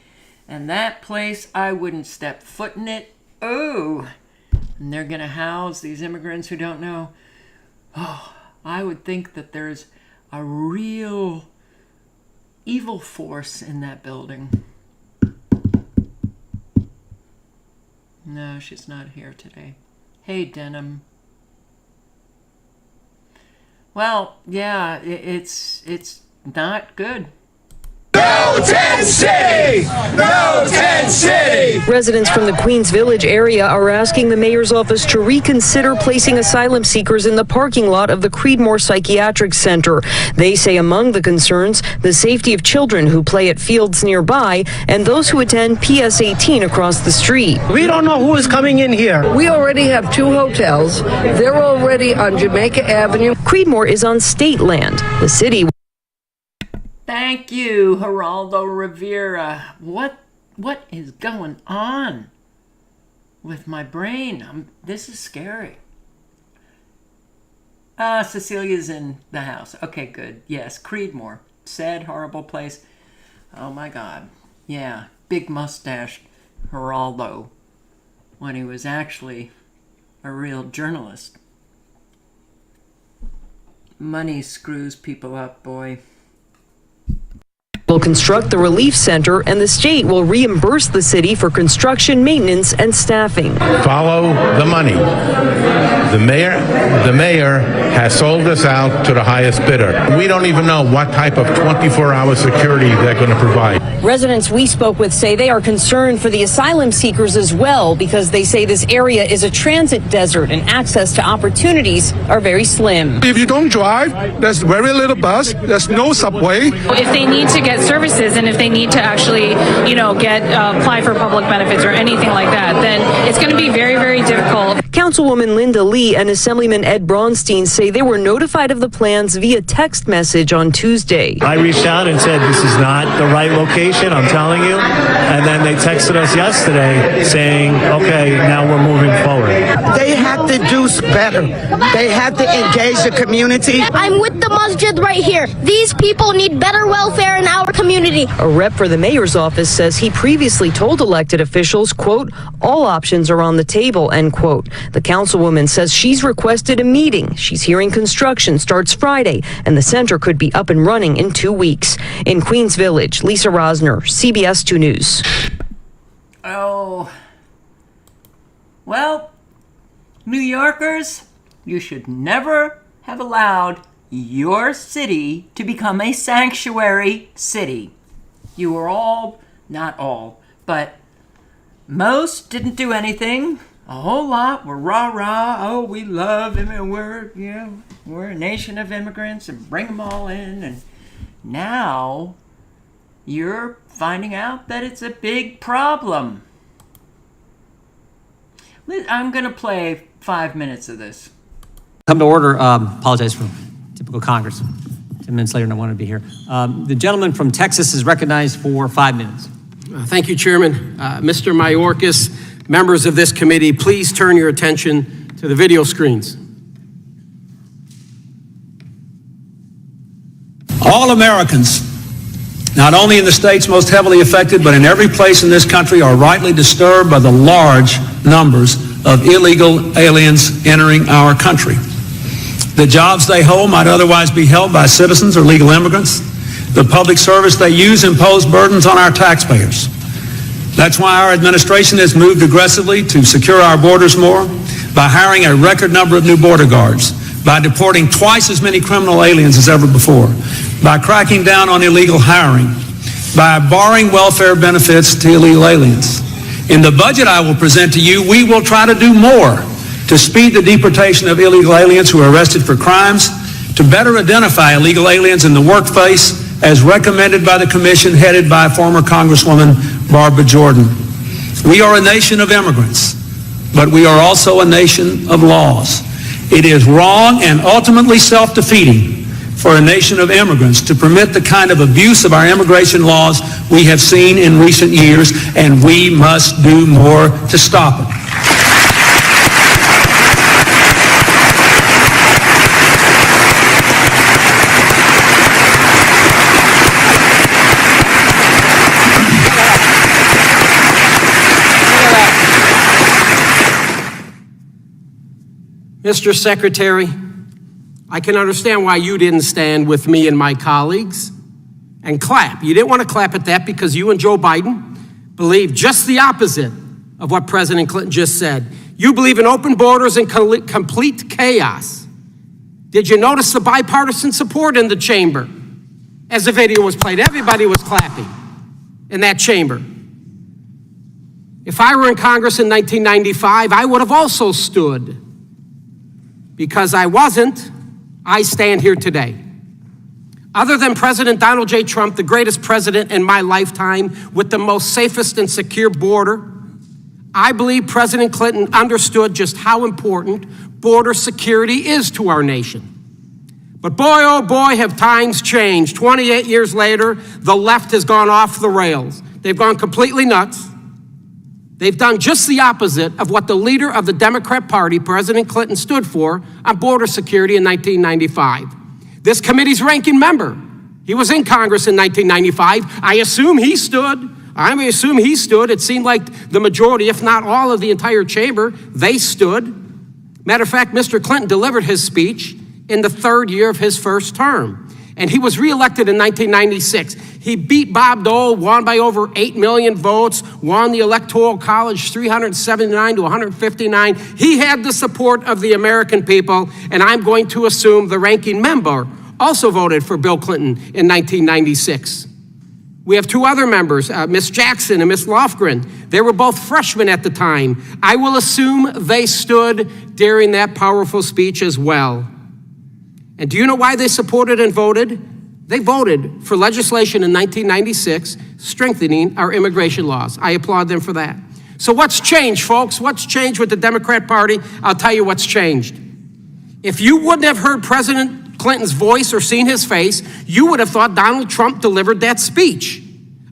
And that place, I wouldn't step foot in it. Oh, and they're going to house these immigrants who don't know. Oh, I would think that there's a real evil force in that building. No, she's not here today. Hey, Denham. Well, yeah, it's not good. No Tent City! No Tent City! Residents from the Queens Village area are asking the mayor's office to reconsider placing asylum seekers in the parking lot of the Creedmoor Psychiatric Center. They say among the concerns, the safety of children who play at fields nearby and those who attend PS 18 across the street. We don't know who is coming in here. We already have 2 hotels. They're already on Jamaica Avenue. Creedmoor is on state land. The city. Thank you, Geraldo Rivera. What is going on with my brain? This is scary. Cecilia's in the house. Okay, good. Yes, Creedmoor. Sad, horrible place. Oh my God. Yeah, big mustache Geraldo when he was actually a real journalist. Money screws people up, boy. construct the relief center, and the state will reimburse the city for construction, maintenance, and staffing. Follow the money. The mayor has sold us out to the highest bidder. We don't even know what type of 24-hour security they're going to provide. Residents we spoke with say they are concerned for the asylum seekers as well, because they say this area is a transit desert and access to opportunities are very slim. If you don't drive, there's very little bus, there's no subway. If they need to get services and if they need to actually, apply for public benefits or anything like that, then it's going to be very, very difficult. Councilwoman Linda Lee and Assemblyman Ed Braunstein say they were notified of the plans via text message on Tuesday. I reached out and said, this is not the right location, I'm telling you. And then they texted us yesterday saying, okay, now we're moving forward. They have to do better. They have to engage the community. I'm with the masjid right here. These people need better welfare in our community. A rep for the mayor's office says he previously told elected officials, quote, all options are on the table, end quote. The councilwoman says she's requested a meeting. She's hearing construction starts Friday, and the center could be up and running in 2 weeks. In Queens Village, Lisa Rosner, CBS 2 News. Oh, well, New Yorkers, you should never have allowed your city to become a sanctuary city. You were all, not all, but most didn't do anything. A whole lot were rah-rah, oh, we love him, and we're a nation of immigrants, and bring them all in. And now you're finding out that it's a big problem. I'm going to play 5 minutes of this. Come to order. Apologize for typical Congress. 10 minutes later, and I wanted to be here. The gentleman from Texas is recognized for 5 minutes. Thank you, Chairman. Mr. Mayorkas, members of this committee, please turn your attention to the video screens. All Americans, not only in the states most heavily affected, but in every place in this country, are rightly disturbed by the large numbers of illegal aliens entering our country. The jobs they hold might otherwise be held by citizens or legal immigrants. The public service they use impose burdens on our taxpayers. That's why our administration has moved aggressively to secure our borders more, by hiring a record number of new border guards, by deporting twice as many criminal aliens as ever before, by cracking down on illegal hiring, by barring welfare benefits to illegal aliens. In the budget I will present to you, we will try to do more to speed the deportation of illegal aliens who are arrested for crimes, to better identify illegal aliens in the workplace, as recommended by the commission headed by former Congresswoman Barbara Jordan. We are a nation of immigrants, but we are also a nation of laws. It is wrong and ultimately self-defeating for a nation of immigrants to permit the kind of abuse of our immigration laws we have seen in recent years, and we must do more to stop it. Mr. Secretary, I can understand why you didn't stand with me and my colleagues and clap. You didn't want to clap at that because you and Joe Biden believe just the opposite of what President Clinton just said. You believe in open borders and complete chaos. Did you notice the bipartisan support in the chamber? As the video was played, everybody was clapping in that chamber. If I were in Congress in 1995, I would have also stood. Because I wasn't, I stand here today. Other than President Donald J. Trump, the greatest president in my lifetime with the most safest and secure border, I believe President Clinton understood just how important border security is to our nation. But boy, oh boy, have times changed. 28 years later, the left has gone off the rails. They've gone completely nuts. They've done just the opposite of what the leader of the Democrat Party, President Clinton, stood for on border security in 1995. This committee's ranking member, he was in Congress in 1995. I assume he stood. It seemed like the majority, if not all of the entire chamber, they stood. Matter of fact, Mr. Clinton delivered his speech in the third year of his first term. And he was reelected in 1996. He beat Bob Dole, won by over 8 million votes, won the Electoral College 379 to 159. He had the support of the American people, and I'm going to assume the ranking member also voted for Bill Clinton in 1996. We have two other members, Miss Jackson and Miss Lofgren. They were both freshmen at the time. I will assume they stood during that powerful speech as well. And do you know why they supported and voted? They voted for legislation in 1996 strengthening our immigration laws. I applaud them for that. So what's changed, folks? What's changed with the Democrat Party? I'll tell you what's changed. If you wouldn't have heard President Clinton's voice or seen his face, you would have thought Donald Trump delivered that speech.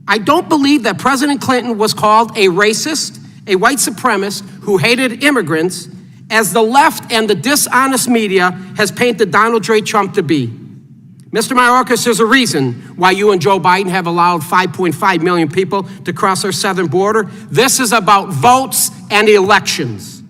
I don't believe that President Clinton was called a racist, a white supremacist who hated immigrants, as the left and the dishonest media has painted Donald J. Trump to be. Mr. Mayorkas, there's a reason why you and Joe Biden have allowed 5.5 million people to cross our southern border. This is about votes and elections.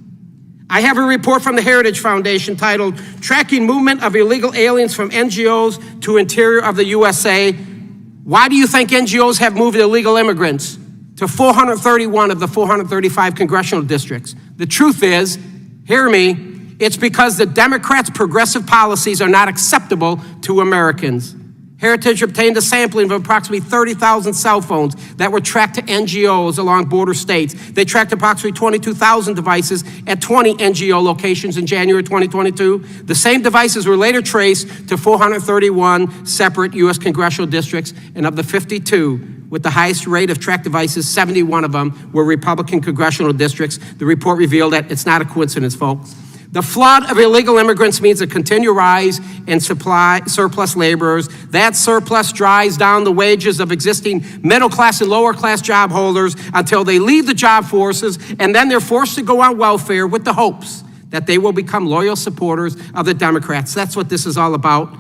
I have a report from the Heritage Foundation titled Tracking Movement of Illegal Aliens from NGOs to Interior of the USA. Why do you think NGOs have moved illegal immigrants to 431 of the 435 congressional districts? The truth is, hear me, it's because the Democrats' progressive policies are not acceptable to Americans. Heritage obtained a sampling of approximately 30,000 cell phones that were tracked to NGOs along border states. They tracked approximately 22,000 devices at 20 NGO locations in January 2022. The same devices were later traced to 431 separate U.S. congressional districts, and of the 52 with the highest rate of tracked devices, 71 of them were Republican congressional districts. The report revealed that it's not a coincidence, folks. The flood of illegal immigrants means a continual rise in surplus laborers. That surplus drives down the wages of existing middle-class and lower-class job holders until they leave the job forces, and then they're forced to go on welfare with the hopes that they will become loyal supporters of the Democrats. That's what this is all about.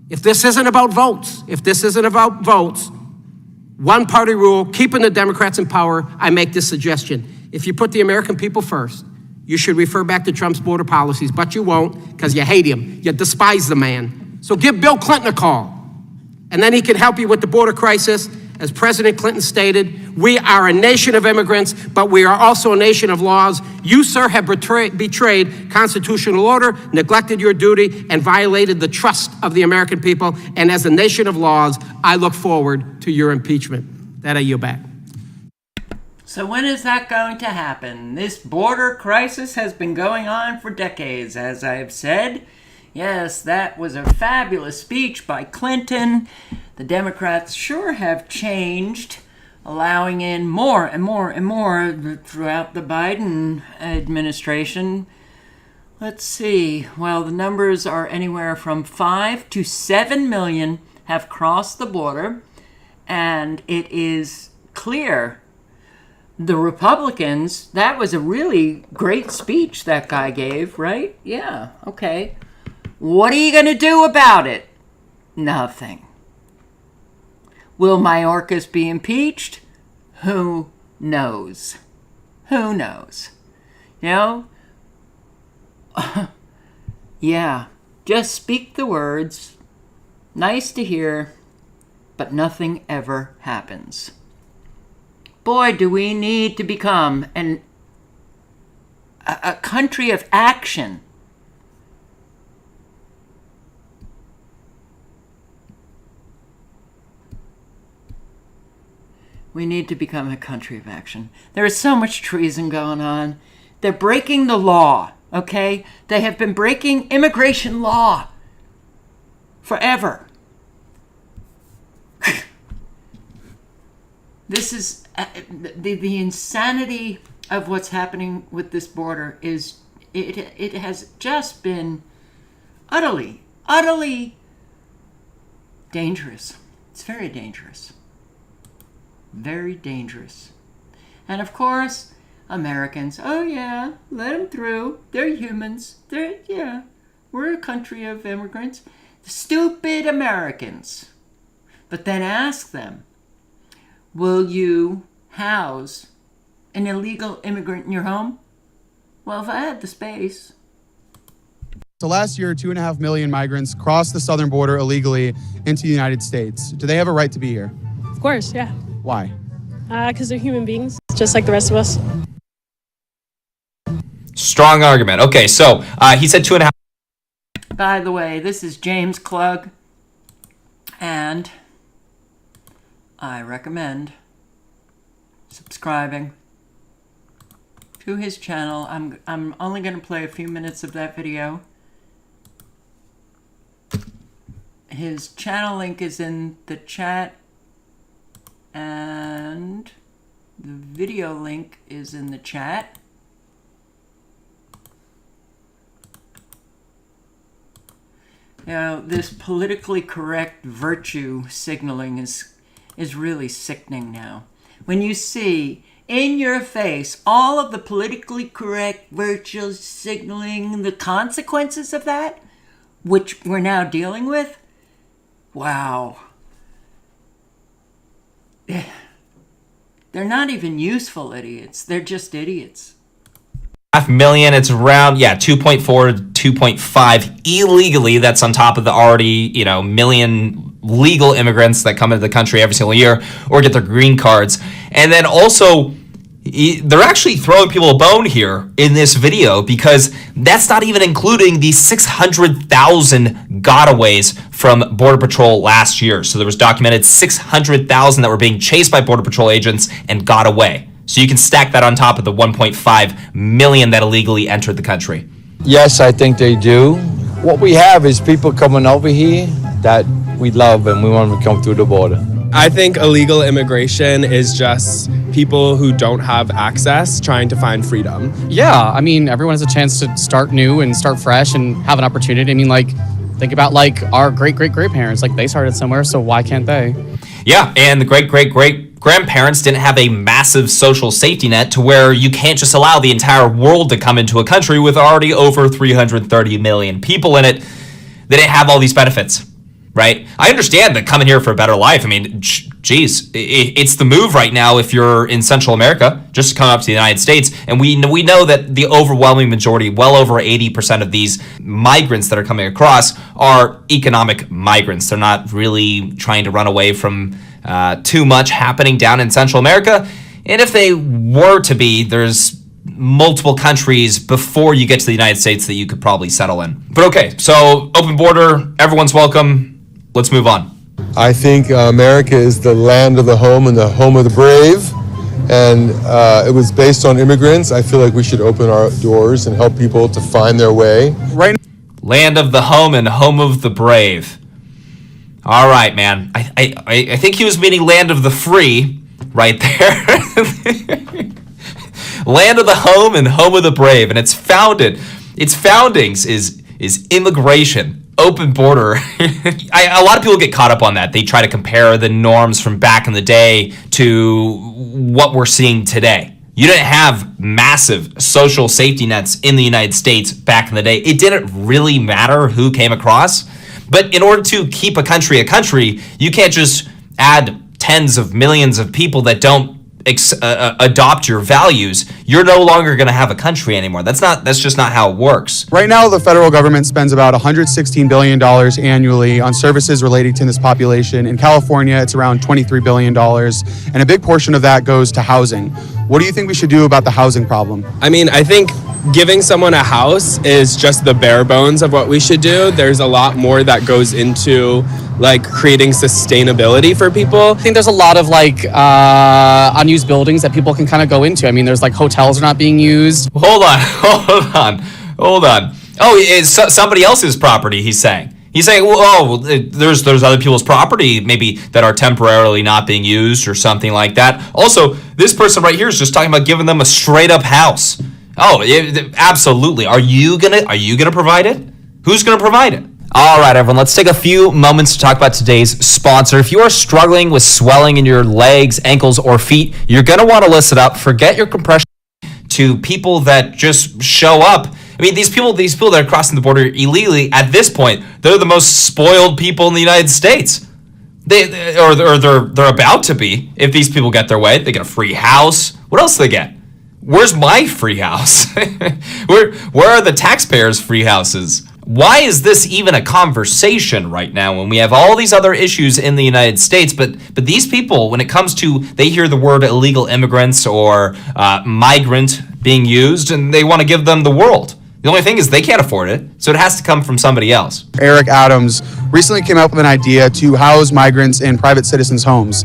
If this isn't about votes, one-party rule, keeping the Democrats in power, I make this suggestion. If you put the American people first, you should refer back to Trump's border policies, but you won't because you hate him. You despise the man. So give Bill Clinton a call, and then he can help you with the border crisis. As President Clinton stated, we are a nation of immigrants, but we are also a nation of laws. You, sir, have betrayed constitutional order, neglected your duty, and violated the trust of the American people. And as a nation of laws, I look forward to your impeachment. That I yield back. So when is that going to happen? This border crisis has been going on for decades, as I have said. Yes, that was a fabulous speech by Clinton. The Democrats sure have changed, allowing in more and more and more throughout the Biden administration. Let's see. Well, the numbers are anywhere from 5 to 7 million have crossed the border, and it is clear the Republicans, that was a really great speech that guy gave, right? Yeah, okay. What are you going to do about it? Nothing. Will Mayorkas be impeached? Who knows? Who knows? You know? Yeah, just speak the words. Nice to hear, but nothing ever happens. Boy, do we need to become a country of action. We need to become a country of action. There is so much treason going on. They're breaking the law, okay? They have been breaking immigration law forever. This is the insanity of what's happening with this border is it has just been utterly dangerous. It's very dangerous. Very dangerous. And of course, Americans, oh yeah, let them through. They're humans. We're a country of immigrants. Stupid Americans. But then ask them, will you house an illegal immigrant in your home? Well, if I had the space. So last year, 2.5 million migrants crossed the southern border illegally into the United States. Do they have a right to be here? course, yeah. Why? Because they're human beings, just like the rest of us. Strong argument. Okay, so he said 2.5. By the way, this is James Klug, and I recommend subscribing to his channel. I'm only going to play a few minutes of that video. His channel link is in the chat, and the video link is in the chat. Now, this politically correct virtue signaling is really sickening now. When you see in your face all of the politically correct virtue signaling, the consequences of that, which we're now dealing with, wow. They're not even useful idiots. They're just idiots. Million, it's around 2.4 to 2.5 illegally. That's on top of the already million legal immigrants that come into the country every single year or get their green cards. And then also they're actually throwing people a bone here in this video, because that's not even including the 600,000 gotaways from Border Patrol last year. So there was documented 600,000 that were being chased by Border Patrol agents and got away. So you can stack that on top of the 1.5 million that illegally entered the country. Yes, I think they do. What we have is people coming over here that we love and we want them to come through the border. I think illegal immigration is just people who don't have access trying to find freedom. Yeah, I mean, everyone has a chance to start new and start fresh and have an opportunity. I mean, think about our great-great-grandparents. They started somewhere, so why can't they? Yeah, and the great-great-great-grandparents didn't have a massive social safety net to where you can't just allow the entire world to come into a country with already over 330 million people in it. They didn't have all these benefits, right? I understand that coming here for a better life. I mean, geez, it's the move right now if you're in Central America, just to come up to the United States. And we know that the overwhelming majority, well over 80% of these migrants that are coming across are economic migrants. They're not really trying to run away from too much happening down in Central America. And if they were to be, there's multiple countries before you get to the United States that you could probably settle in. But okay, so open border, everyone's welcome. Let's move on. I think America is the land of the home and the home of the brave. And it was based on immigrants. I feel like we should open our doors and help people to find their way. Right. Land of the home and home of the brave. All right, man. I think he was meaning land of the free right there. Land of the home and home of the brave. And its foundings is immigration. Open border. A lot of people get caught up on that. They try to compare the norms from back in the day to what we're seeing today. You didn't have massive social safety nets in the United States back in the day. It didn't really matter who came across. But in order to keep a country, you can't just add tens of millions of people that don't adopt your values. You're no longer going to have a country anymore. That's just not how it works. Right now, the federal government spends about $116 billion annually on services relating to this population. In California, it's around $23 billion, and a big portion of that goes to housing. What do you think we should do about the housing problem? I mean, I think giving someone a house is just the bare bones of what we should do. There's a lot more that goes into creating sustainability for people. I think there's a lot of unused buildings that people can kind of go into. I mean, there's hotels are not being used. Hold on. Oh, it's somebody else's property, he's saying. He's saying, there's other people's property maybe that are temporarily not being used or something like that. Also, this person right here is just talking about giving them a straight up house. Oh, absolutely. Are you gonna provide it? Who's gonna provide it? All right, everyone, let's take a few moments to talk about today's sponsor. If you are struggling with swelling in your legs, ankles, or feet, you're gonna want to listen up. Forget your compression to people that just show up. I mean, these people that are crossing the border illegally, at this point, they're the most spoiled people in the United States. They're about to be. If these people get their way, they get a free house. What else do they get? Where's my free house? Where are the taxpayers' free houses? Why is this even a conversation right now when we have all these other issues in the United States? But these people, when it comes to, they hear the word illegal immigrants or migrant being used, and they want to give them the world. The only thing is they can't afford it, so it has to come from somebody else. Eric Adams recently came up with an idea to house migrants in private citizens' homes.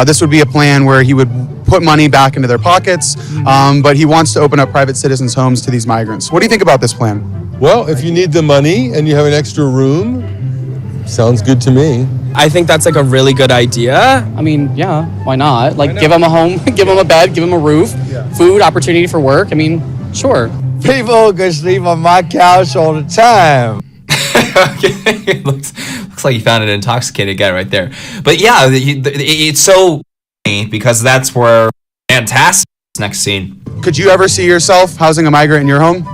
This would be a plan where he would put money back into their pockets, but he wants to open up private citizens' homes to these migrants. What do you think about this plan? Well, if you need the money and you have an extra room, sounds good to me. I think that's like a really good idea. I mean, yeah, why not? Like, give them a home, give them a bed, give them a roof, food, opportunity for work. I mean, sure. People can sleep on my couch all the time. Okay. looks like you found an intoxicated guy right there. But yeah, it's so funny because that's where fantastic next scene. Could you ever see yourself housing a migrant in your home?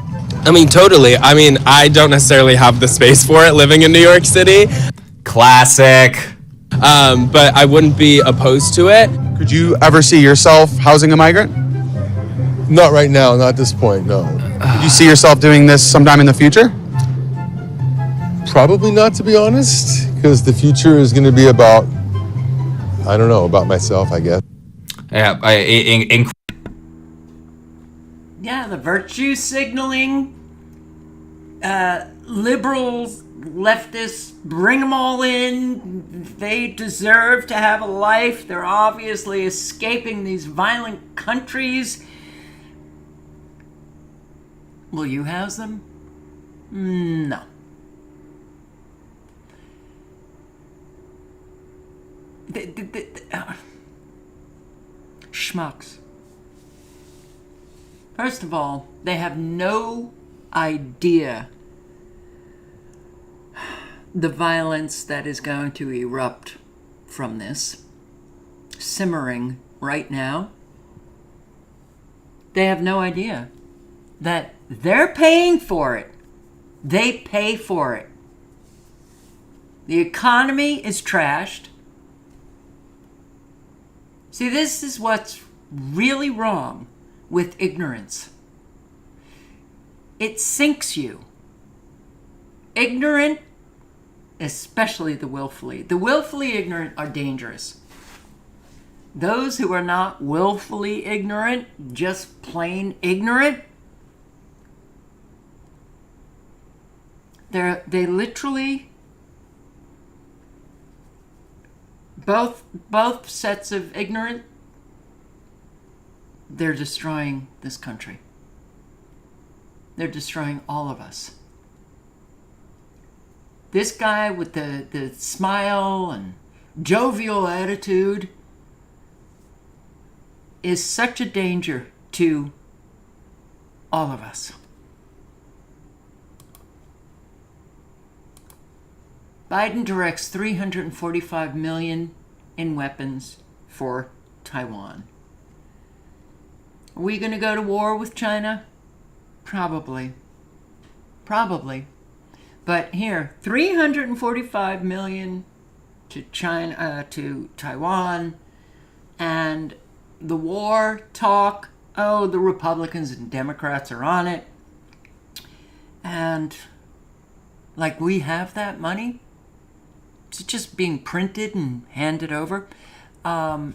I mean, totally. I mean, I don't necessarily have the space for it living in New York City. Classic. But I wouldn't be opposed to it. Could you ever see yourself housing a migrant? Not right now, not at this point, no. Could you see yourself doing this sometime in the future? Probably not, to be honest, because the future is going to be about, I don't know, about myself, I guess. Yeah, Yeah, the virtue signaling, liberals, leftists, bring them all in. They deserve to have a life. They're obviously escaping these violent countries. Will you house them? No. Schmucks. First of all, they have no idea the violence that is going to erupt from this, simmering right now. They have no idea that they're paying for it. They pay for it. The economy is trashed. See, this is what's really wrong with ignorance. It sinks you. Ignorant, especially the willfully ignorant are dangerous. Those who are not willfully ignorant, just plain ignorant, they literally, both sets of ignorant, they're destroying this country. They're destroying all of us. This guy with the smile and jovial attitude is such a danger to all of us. Biden directs $345 million in weapons for Taiwan. Are we going to go to war with China? Probably. But here, $345 million to China, to Taiwan, and the war talk. Oh, the Republicans and Democrats are on it, and like we have that money. Is it just being printed and handed over? Don't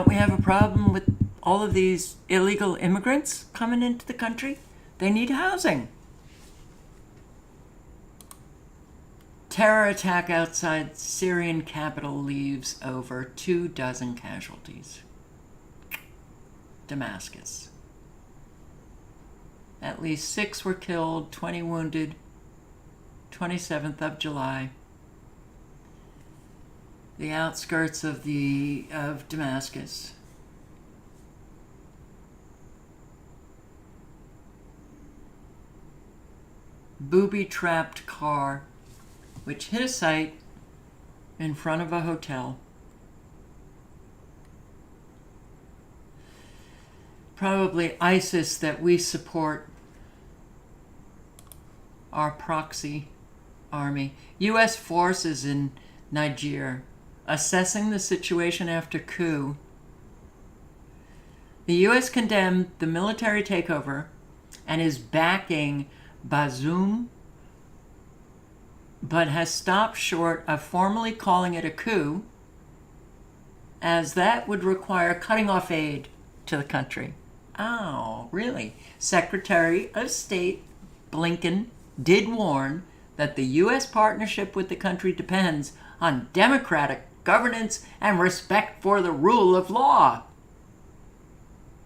we have a problem with all of these illegal immigrants coming into the country? They need housing. Terror attack outside Syrian capital leaves over 24 casualties. Damascus. At least 6 were killed, 20 wounded. 27th of July. The outskirts of Damascus. Booby-trapped car which hit a site in front of a hotel. Probably ISIS that we support, our proxy army. U.S. forces in Niger assessing the situation after coup. The U.S. condemned the military takeover and is backing Bazoum, but has stopped short of formally calling it a coup, as that would require cutting off aid to the country. Oh, really? Secretary of State Blinken did warn that the U.S. partnership with the country depends on democratic governance and respect for the rule of law,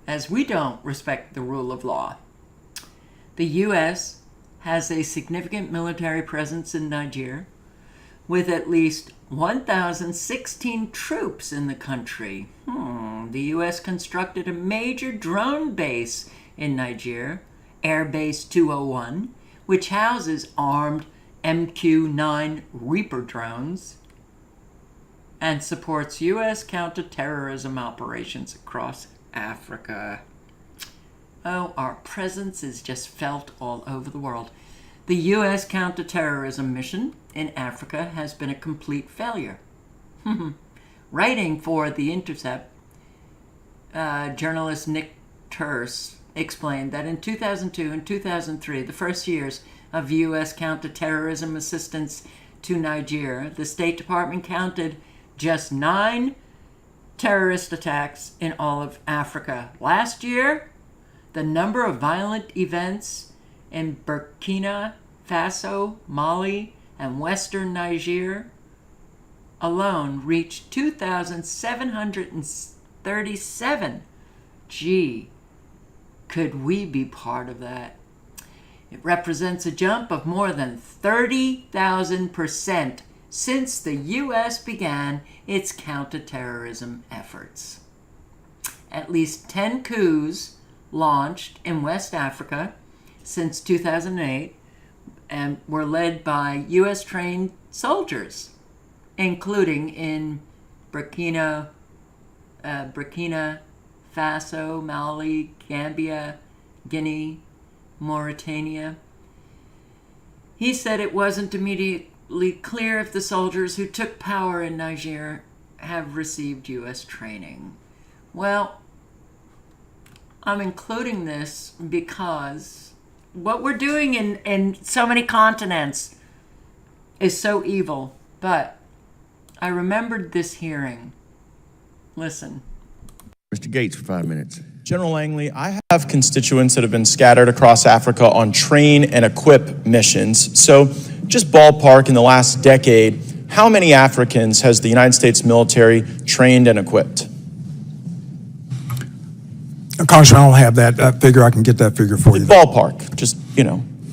as we don't respect the rule of law. The U.S. has a significant military presence in Niger, with at least 1,016 troops in the country. The U.S. constructed a major drone base in Niger, Air Base 201, which houses armed MQ-9 Reaper drones and supports U.S. counterterrorism operations across Africa. Oh, our presence is just felt all over the world. The U.S. counterterrorism mission in Africa has been a complete failure. Writing for The Intercept, journalist Nick Terse explained that in 2002 and 2003, the first years of U.S. counterterrorism assistance to Niger, the State Department counted just 9 terrorist attacks in all of Africa. Last year, the number of violent events in Burkina Faso, Mali, and Western Niger alone reached 2,737. Gee, could we be part of that? It represents a jump of more than 30,000% since the U.S. began its counterterrorism efforts. At least 10 coups launched in West Africa since 2008 and were led by U.S.-trained soldiers, including in Burkina Faso, Mali, Gambia, Guinea, Mauritania. He said it wasn't immediately clear if the soldiers who took power in Niger have received U.S. training. Well, I'm including this because what we're doing in so many continents is so evil. But I remembered this hearing. Listen. Mr. Gates for 5 minutes. General Langley, I have constituents that have been scattered across Africa on train and equip missions. So just ballpark, in the last decade, how many Africans has the United States military trained and equipped? Congressman, I don't have that figure. I can get that figure for you. Ballpark, just,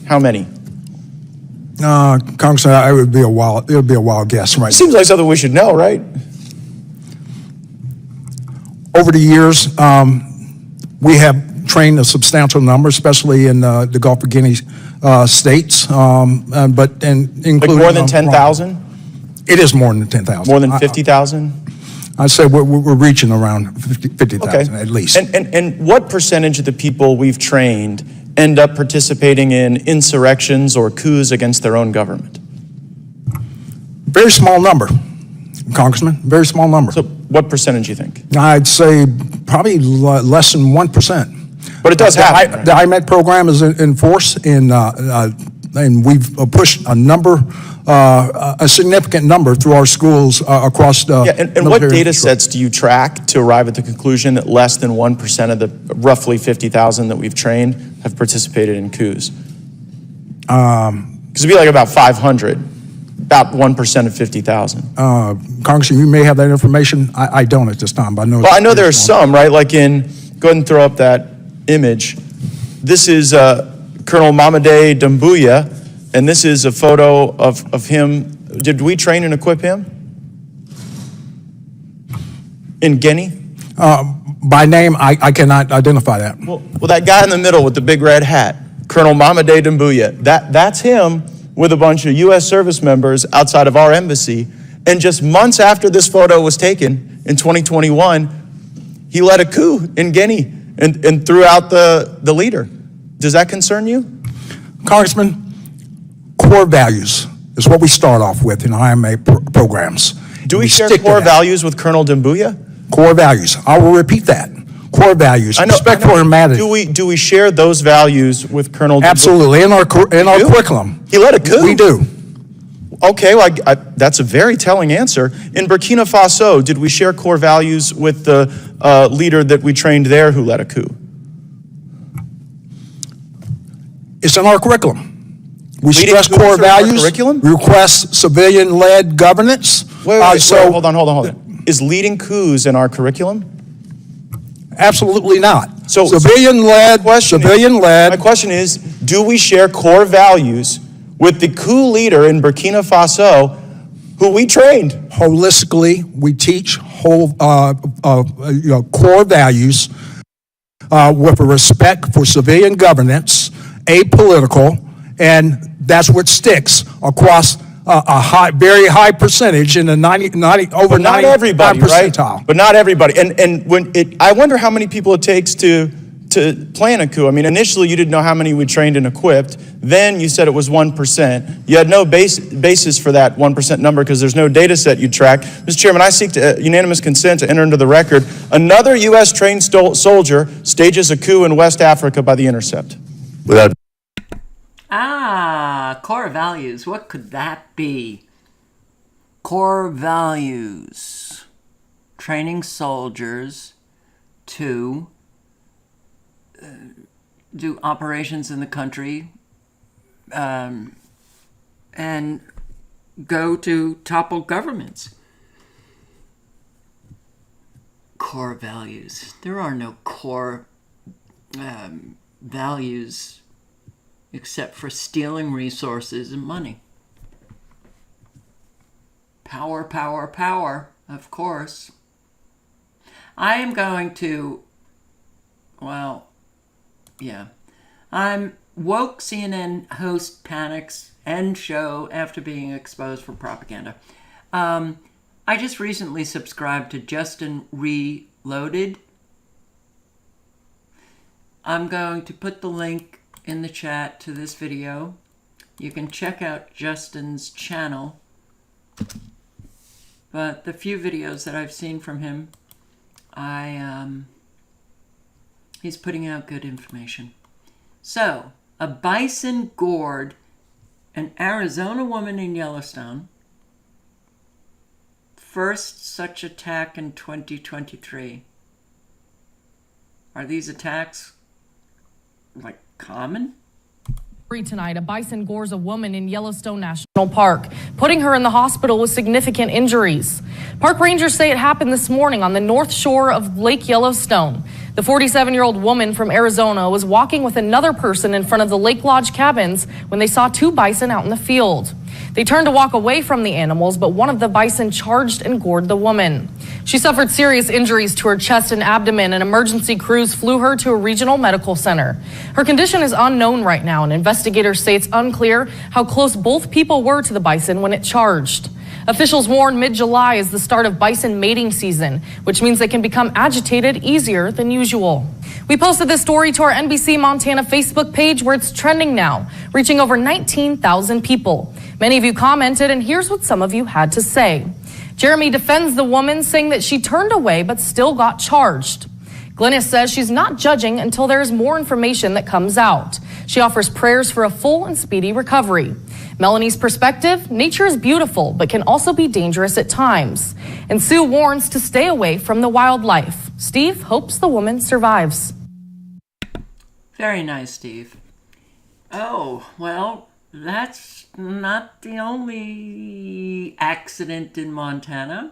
how many? Congressman, it would be a wild guess right now. Seems like something we should know, right? Over the years, we have trained a substantial number, especially in the Gulf of Guinea states, but including like more than 10,000? It is more than 10,000. More than 50,000? I'd say we're reaching around 50,000 at least. And what percentage of the people we've trained end up participating in insurrections or coups against their own government? Very small number, Congressman, very small number. So what percentage do you think? I'd say probably less than 1%. But it does happen. The IMED program is in force, and we've pushed a significant number through our schools across the and what data sets do you track to arrive at the conclusion that less than 1% of the roughly 50,000 that we've trained have participated in coups? Because it'd be like about 500, about 1% of 50,000. Congressman, you may have that information. I don't at this time, but I know. Well, I know there are some, right? Like go ahead and throw up that image. This is Colonel Mamadi Doumbouya, and this is a photo of him. Did we train and equip him? In Guinea? By name, I cannot identify that. Well, that guy in the middle with the big red hat, Colonel Mamadi Doumbouya, that's him with a bunch of U.S. service members outside of our embassy. And just months after this photo was taken in 2021, he led a coup in Guinea and threw out the leader. Does that concern you? Congressman, core values is what we start off with in IMA programs. Do we share core values with Colonel Doumbouya? Core values. I will repeat that. core values, respect for humanity. Do we share those values with Colonel? Absolutely, in our curriculum. He led a coup. We do. Okay, well, that's a very telling answer. In Burkina Faso, did we share core values with the leader that we trained there who led a coup? It's in our curriculum. We Leading stress coups core are in our values. curriculum? We request civilian-led governance. Wait, hold on. Is leading coups in our curriculum? Absolutely not. So civilian-led. My question is, do we share core values with the coup leader in Burkina Faso who we trained? Holistically, we teach core values with a respect for civilian governance, apolitical, and that's what sticks across a very high percentage in the 95 not everybody, percentile. Right? But not everybody. And I wonder how many people it takes to plan a coup. I mean, initially you didn't know how many we trained and equipped. Then you said it was 1%. You had no basis for that 1% number because there's no data set you track. Mr. Chairman, I seek unanimous consent to enter into the record. Another U.S. trained soldier stages a coup in West Africa by The Intercept. Without core values. What could that be? Core values. Training soldiers to do operations in the country and go to topple governments. Core values. There are no core values except for stealing resources and money. Power, power, power, of course. I am going to, I'm woke CNN host panics end show after being exposed for propaganda. I just recently subscribed to Justin Reloaded. I'm going to put the link in the chat to this video. You can check out Justin's channel. But the few videos that I've seen from him, he's putting out good information. So, a bison gored an Arizona woman in Yellowstone. First such attack in 2023. Are these attacks common? Tonight, a bison gores a woman in Yellowstone National Park, putting her in the hospital with significant injuries. Park rangers say it happened this morning on the north shore of Lake Yellowstone. The 47-year-old woman from Arizona was walking with another person in front of the Lake Lodge cabins when they saw two bison out in the field. They turned to walk away from the animals, but one of the bison charged and gored the woman. She suffered serious injuries to her chest and abdomen, and emergency crews flew her to a regional medical center. Her condition is unknown right now, and investigators say it's unclear how close both people were to the bison when it charged. Officials warn mid-July is the start of bison mating season, which means they can become agitated easier than usual. We posted this story to our NBC Montana Facebook page where it's trending now, reaching over 19,000 people. Many of you commented, and here's what some of you had to say. Jeremy defends the woman, saying that she turned away but still got charged. Glynis says she's not judging until there is more information that comes out. She offers prayers for a full and speedy recovery. Melanie's perspective, nature is beautiful but can also be dangerous at times. And Sue warns to stay away from the wildlife. Steve hopes the woman survives. Very nice, Steve. Oh, well, that's not the only accident in Montana.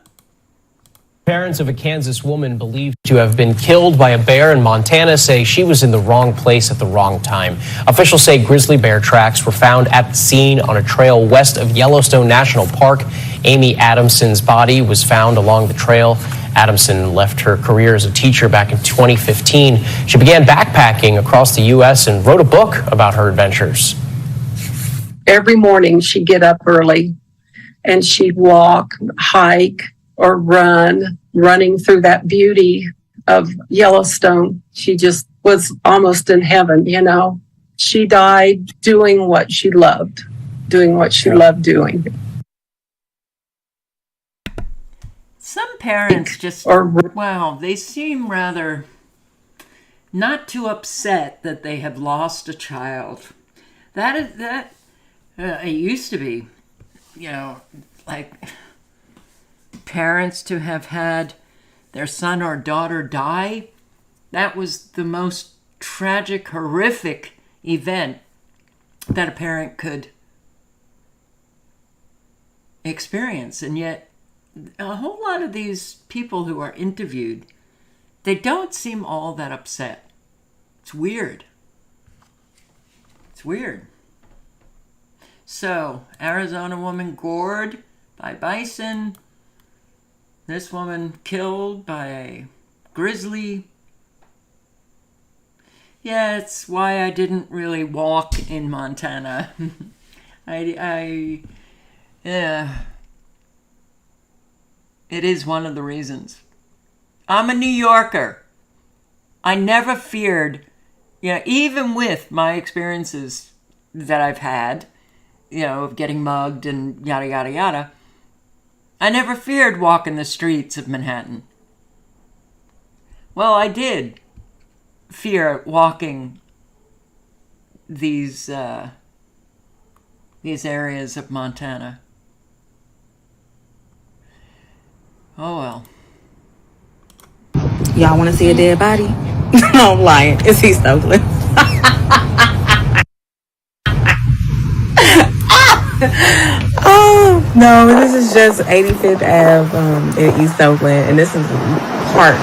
Parents of a Kansas woman believed to have been killed by a bear in Montana say she was in the wrong place at the wrong time. Officials say grizzly bear tracks were found at the scene on a trail west of Yellowstone National Park. Amy Adamson's body was found along the trail. Adamson left her career as a teacher back in 2015. She began backpacking across the U.S. and wrote a book about her adventures. Every morning she'd get up early and she'd walk, hike, or running through that beauty of Yellowstone. She just was almost in heaven, you know. She died doing what she loved doing. Some parents just, they seem rather not too upset that they have lost a child. It used to be, like parents to have had their son or daughter die. That was the most tragic, horrific event that a parent could experience. And yet, a whole lot of these people who are interviewed, they don't seem all that upset. It's weird. It's weird. So, Arizona woman gored by bison. This woman killed by a grizzly. Yeah, it's why I didn't really walk in Montana. Yeah. It is one of the reasons. I'm a New Yorker. I never feared, even with my experiences that I've had, of getting mugged and yada, yada, yada, I never feared walking the streets of Manhattan. Well, I did fear walking these areas of Montana. Oh well. Y'all want to see a dead body? I'm lying. It's East Oakland. Oh no, this is just 85th Ave in East Oakland, and this is part.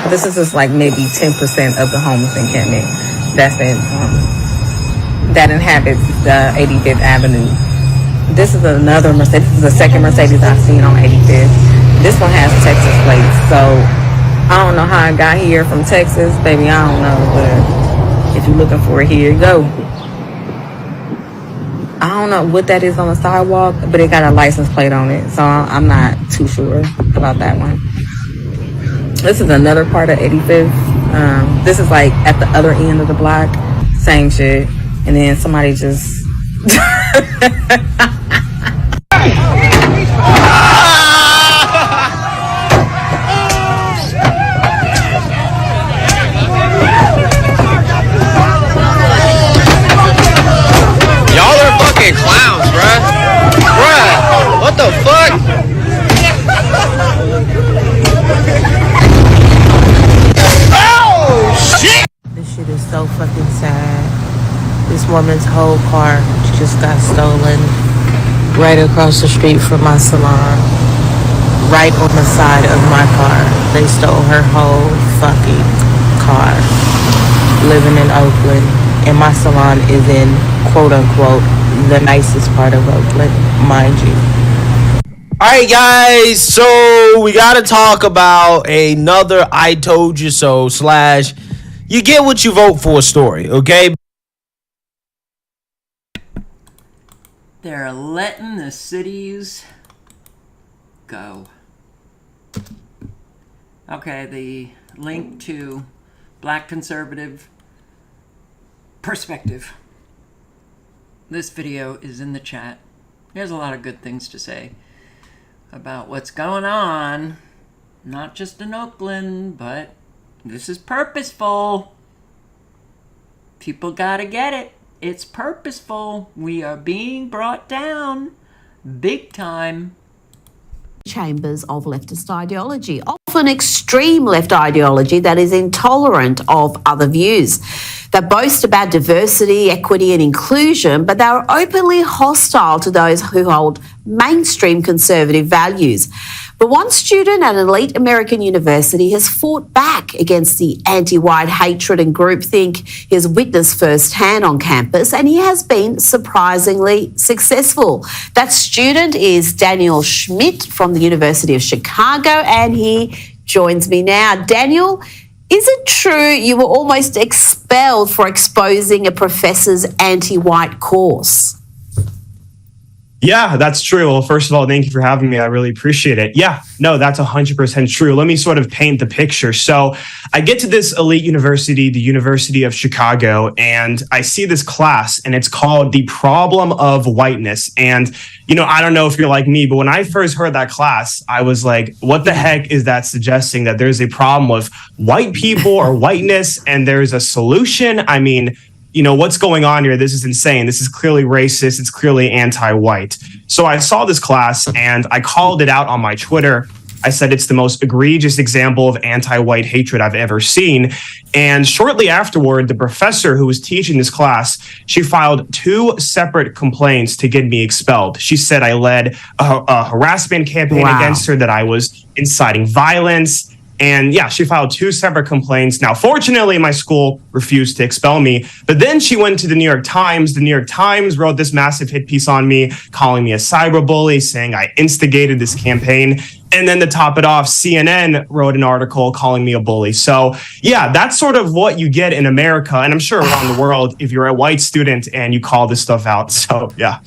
This is just like maybe 10% of the homeless encampment that inhabits the 85th Avenue. This is another Mercedes. This is the second Mercedes I've seen on 85th. This one has Texas plates, so I don't know how I got here from Texas, baby. I don't know, but if you're looking for it, here you go. I don't know what that is on the sidewalk, but it got a license plate on it, so I'm not too sure about that one. This is another part of 85th. This is like at the other end of the block, same shit, and then somebody just. Clowns, bruh. What the fuck? Oh, shit! This shit is so fucking sad. This woman's whole car just got stolen right across the street from my salon. Right on the side of my car. They stole her whole fucking car. Living in Oakland. And my salon is in, quote unquote, the nicest part of Oakland, mind you. All right, guys, so we got to talk about another I told you so / you get what you vote for story, okay? They're letting the cities go. Okay, the link to Black Conservative Perspective. This video is in the chat. There's a lot of good things to say about what's going on, not just in Oakland, but this is purposeful. People gotta get it. It's purposeful. We are being brought down big time. Chambers of leftist ideology, often extreme left ideology that is intolerant of other views. They boast about diversity, equity, and inclusion, but they are openly hostile to those who hold mainstream conservative values. But one student at an elite American university has fought back against the anti-white hatred and groupthink he has witnessed firsthand on campus, and he has been surprisingly successful. That student is Daniel Schmidt from the University of Chicago, and he joins me now. Daniel, is it true you were almost expelled for exposing a professor's anti-white course? Yeah, that's true. Well, first of all, thank you for having me. I really appreciate it. Yeah, no, that's 100% true. Let me sort of paint the picture. So I get to this elite university, the University of Chicago, and I see this class, and it's called The Problem of Whiteness. And, you know, I don't know if you're like me, but when I first heard that class, I was like, what the heck is that suggesting? That there's a problem with white people or whiteness and there's a solution? I mean, you know, what's going on here? This is insane. This is clearly racist. It's clearly anti-white. So I saw this class and I called it out on my Twitter. I said it's the most egregious example of anti-white hatred I've ever seen. And shortly afterward, the professor who was teaching this class, she filed 2 separate complaints to get me expelled. She said I led a harassment campaign against her, that I was inciting violence. And yeah, she filed 2 separate complaints. Now, fortunately, my school refused to expel me. But then she went to the New York Times. The New York Times wrote this massive hit piece on me, calling me a cyberbully, saying I instigated this campaign. And then to top it off, CNN wrote an article calling me a bully. So yeah, that's sort of what you get in America. And I'm sure around the world, if you're a white student and you call this stuff out. So yeah.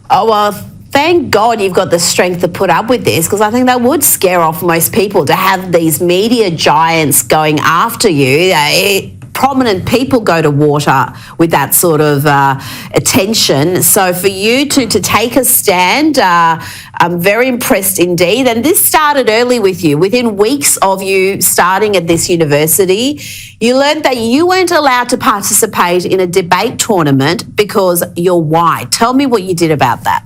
Oh, well, thank God you've got the strength to put up with this, because I think that would scare off most people to have these media giants going after you. Prominent people go to water with that sort of attention. So for you to take a stand, I'm very impressed indeed. And this started early with you. Within weeks of you starting at this university, you learned that you weren't allowed to participate in a debate tournament because you're white. Tell me what you did about that.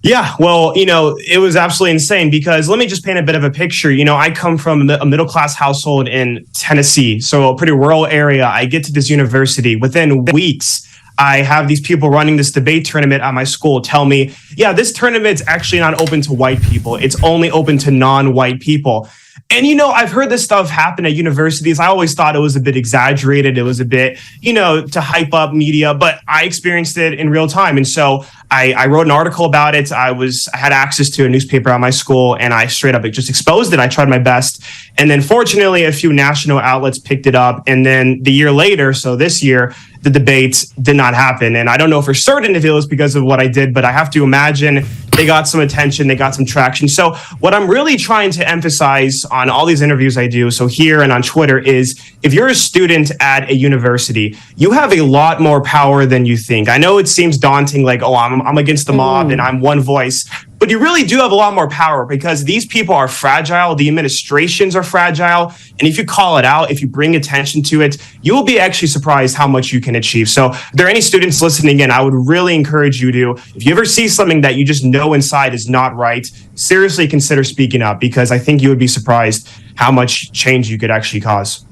Yeah, well, you know, it was absolutely insane because let me just paint a bit of a picture. You know, I come from a middle-class household in Tennessee, so a pretty rural area. I get to this university. Within weeks, I have these people running this debate tournament at my school tell me, yeah, this tournament's actually not open to white people. It's only open to non-white people. And, you know, I've heard this stuff happen at universities. I always thought it was a bit exaggerated. It was a bit, you know, to hype up media, but I experienced it in real time. And so I wrote an article about it. I had access to a newspaper at my school and I straight up just exposed it. I tried my best. And then fortunately, a few national outlets picked it up. And then the year later, so this year, the debate did not happen. And I don't know for certain if it was because of what I did, but I have to imagine they got some attention, they got some traction. So what I'm really trying to emphasize on all these interviews I do, so here and on Twitter, is if you're a student at a university, you have a lot more power than you think. I know it seems daunting, like, oh, I'm against the mob and I'm one voice. But you really do have a lot more power because these people are fragile. The administrations are fragile. And if you call it out, if you bring attention to it, you will be actually surprised how much you can achieve. So if there are any students listening in, I would really encourage you to, if you ever see something that you just know inside is not right, seriously consider speaking up, because I think you would be surprised how much change you could actually cause.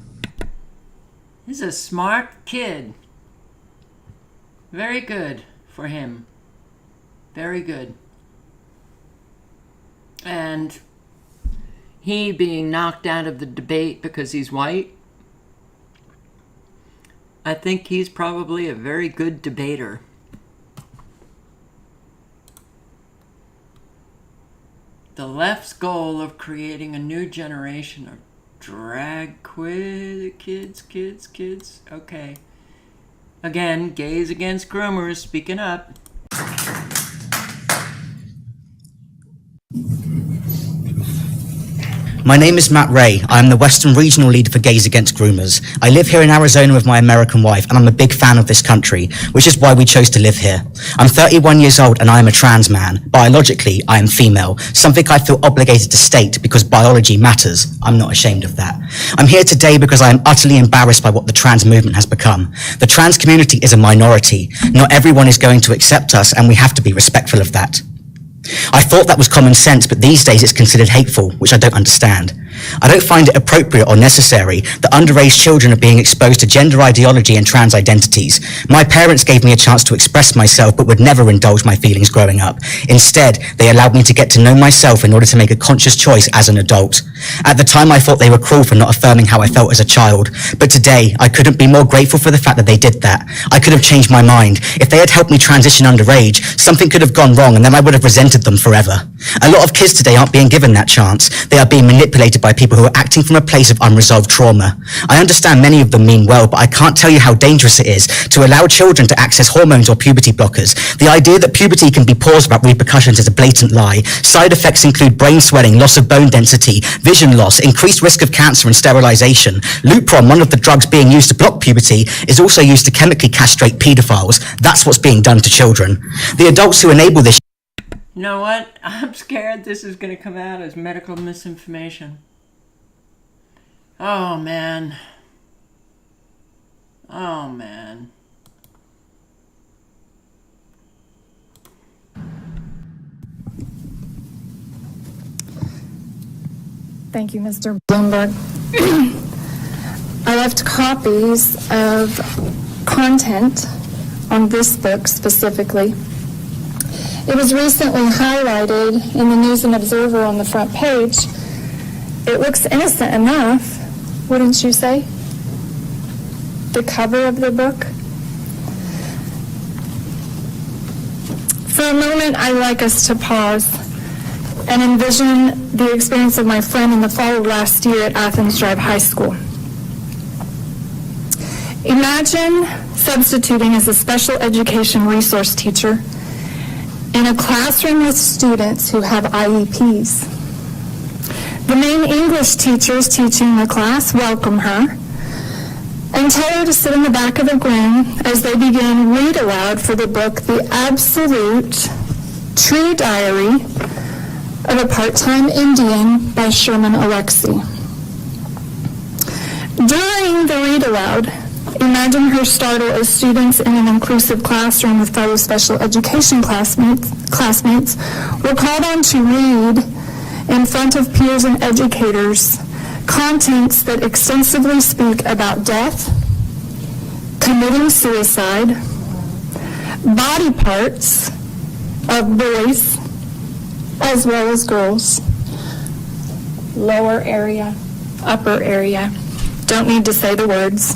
He's a smart kid. Very good for him. Very good. And he being knocked out of the debate because he's white, I think he's probably a very good debater. The left's goal of creating a new generation of drag kids. Okay. Again, gays against groomers, speaking up. My name is Matt Ray. I am the Western Regional Leader for Gays Against Groomers. I live here in Arizona with my American wife, and I'm a big fan of this country, which is why we chose to live here. I'm 31 years old and I am a trans man. Biologically, I am female, something I feel obligated to state because biology matters. I'm not ashamed of that. I'm here today because I am utterly embarrassed by what the trans movement has become. The trans community is a minority. Not everyone is going to accept us, and we have to be respectful of that. I thought that was common sense, but these days it's considered hateful, which I don't understand. I don't find it appropriate or necessary that underage children are being exposed to gender ideology and trans identities. My parents gave me a chance to express myself, but would never indulge my feelings growing up. Instead, they allowed me to get to know myself in order to make a conscious choice as an adult. At the time, I thought they were cruel for not affirming how I felt as a child, but today, I couldn't be more grateful for the fact that they did that. I could have changed my mind. If they had helped me transition underage, something could have gone wrong, and then I would have resented them forever. A lot of kids today aren't being given that chance. They are being manipulated by people who are acting from a place of unresolved trauma. I understand many of them mean well, but I can't tell you how dangerous it is to allow children to access hormones or puberty blockers. The idea that puberty can be paused without repercussions is a blatant lie. Side effects include brain swelling, loss of bone density, vision loss, increased risk of cancer and sterilization. Lupron, one of the drugs being used to block puberty, is also used to chemically castrate pedophiles. That's what's being done to children. The adults who enable this. You know what? I'm scared this is going to come out as medical misinformation. Oh, man. Oh, man. Thank you, Mr. Bloomberg. I left copies of content on this book specifically. It was recently highlighted in the News and Observer on the front page. It looks innocent enough, wouldn't you say? The cover of the book. For a moment, I'd like us to pause and envision the experience of my friend in the fall of last year at Athens Drive High School. Imagine substituting as a special education resource teacher in a classroom with students who have IEPs. The main English teachers teaching the class welcome her and tell her to sit in the back of the room as they begin read aloud for the book, The Absolute True Diary of a Part-Time Indian by Sherman Alexie. During the read aloud, imagine her startle as students in an inclusive classroom with fellow special education classmates were called on to read in front of peers and educators contents that extensively speak about death, committing suicide, body parts of boys as well as girls, lower area, upper area, don't need to say the words,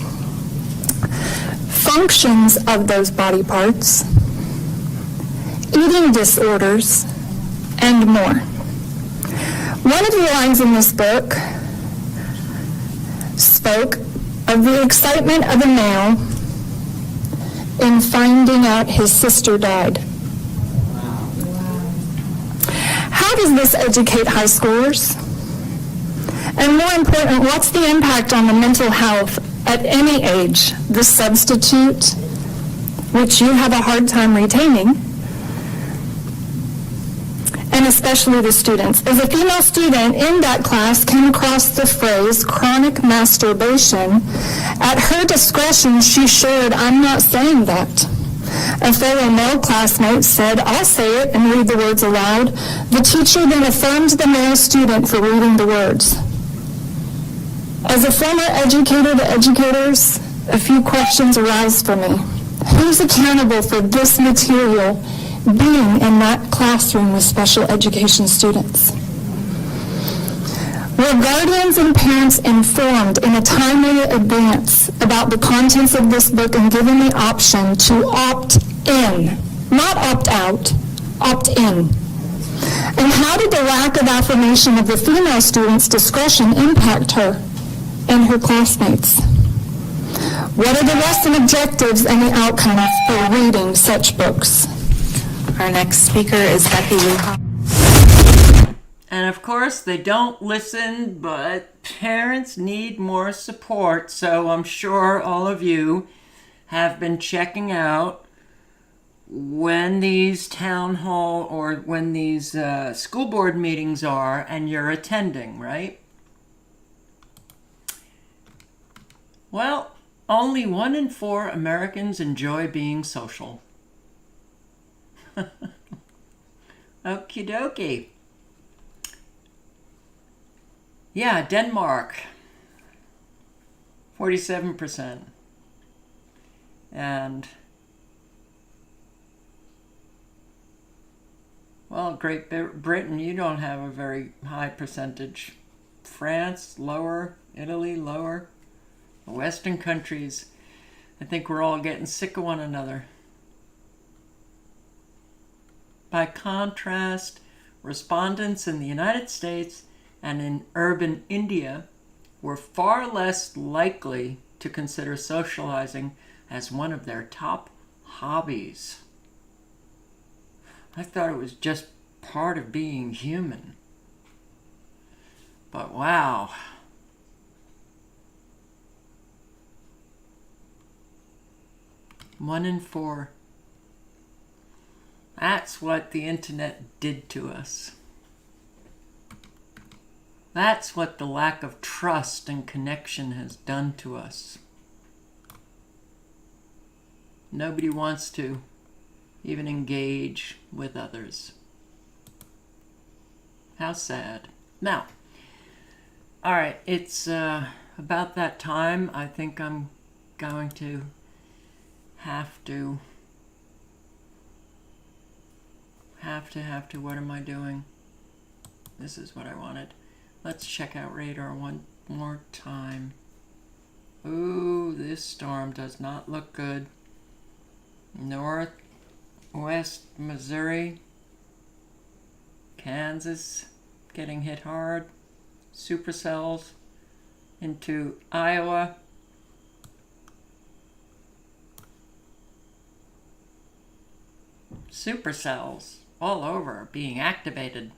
functions of those body parts, eating disorders, and more. One of the lines in this book spoke of the excitement of a male in finding out his sister died. How does this educate high schoolers? And more important, what's the impact on the mental health at any age? The substitute, which you have a hard time retaining, and especially the students. As a female student in that class came across the phrase chronic masturbation, at her discretion she shared, "I'm not saying that." A fellow male classmate said, "I'll say it," and read the words aloud. The teacher then affirmed the male student for reading the words. As a former educator to educators, a few questions arise for me. Who's accountable for this material being in that classroom with special education students? Were guardians and parents informed in a timely advance about the contents of this book and given the option to opt in, not opt out, opt in? And how did the lack of affirmation of the female student's discretion impact her and her classmates? What are the lesson objectives and the outcomes for reading such books? Our next speaker is Becky Lujan. And of course, they don't listen, but parents need more support. So I'm sure all of you have been checking out when these town hall or when these school board meetings are and you're attending, right? Well, only 1 in 4 Americans enjoy being social. Okie dokie. Yeah, Denmark, 47%. And, well, Great Britain, you don't have a very high percentage. France, lower. Italy, lower. The Western countries, I think we're all getting sick of one another. By contrast, respondents in the United States and in urban India were far less likely to consider socializing as one of their top hobbies. I thought it was just part of being human. But wow. One in 4. That's what the internet did to us. That's what the lack of trust and connection has done to us. Nobody wants to even engage with others. How sad. Now, all right, it's about that time. I think I'm going to have to, what am I doing? This is what I wanted. Let's check out radar one more time. Ooh, this storm does not look good. Northwest Missouri, Kansas getting hit hard. Supercells into Iowa. Supercells all over being activated.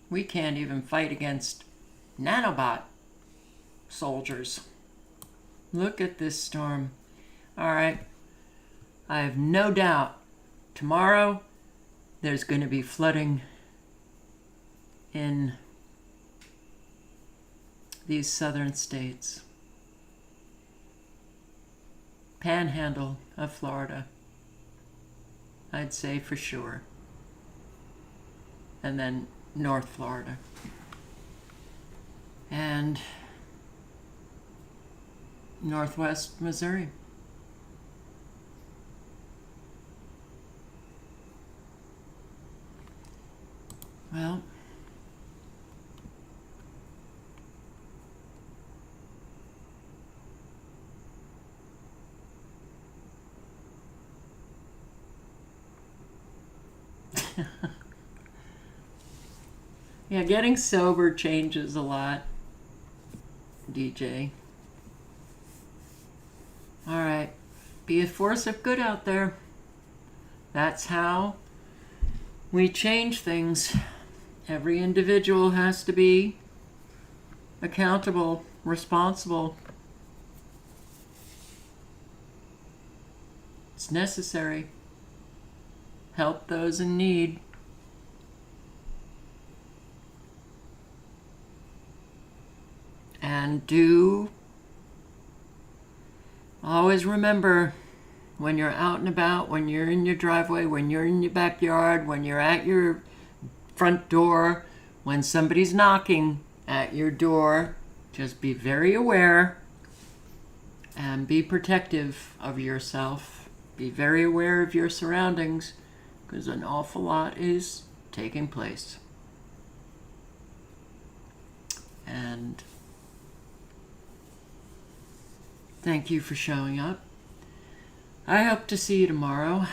We can't even fight against nanobot soldiers. Look at this storm. All right. I have no doubt tomorrow there's going to be flooding in these southern states. Panhandle of Florida, I'd say for sure. And then North Florida. And Northwest Missouri. Well, yeah, getting sober changes a lot, DJ. All right, be a force of good out there. That's how we change things. Every individual has to be accountable, responsible. It's necessary. Help those in need. And do always remember, when you're out and about, when you're in your driveway, when you're in your backyard, when you're at your front door, when somebody's knocking at your door, just be very aware and be protective of yourself. Be very aware of your surroundings, because an awful lot is taking place. And thank you for showing up. I hope to see you tomorrow.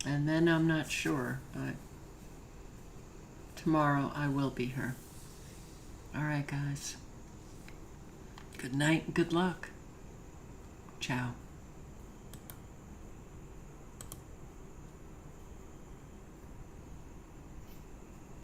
And then I'm not sure, but tomorrow I will be here. All right, guys. Good night and good luck. Ciao.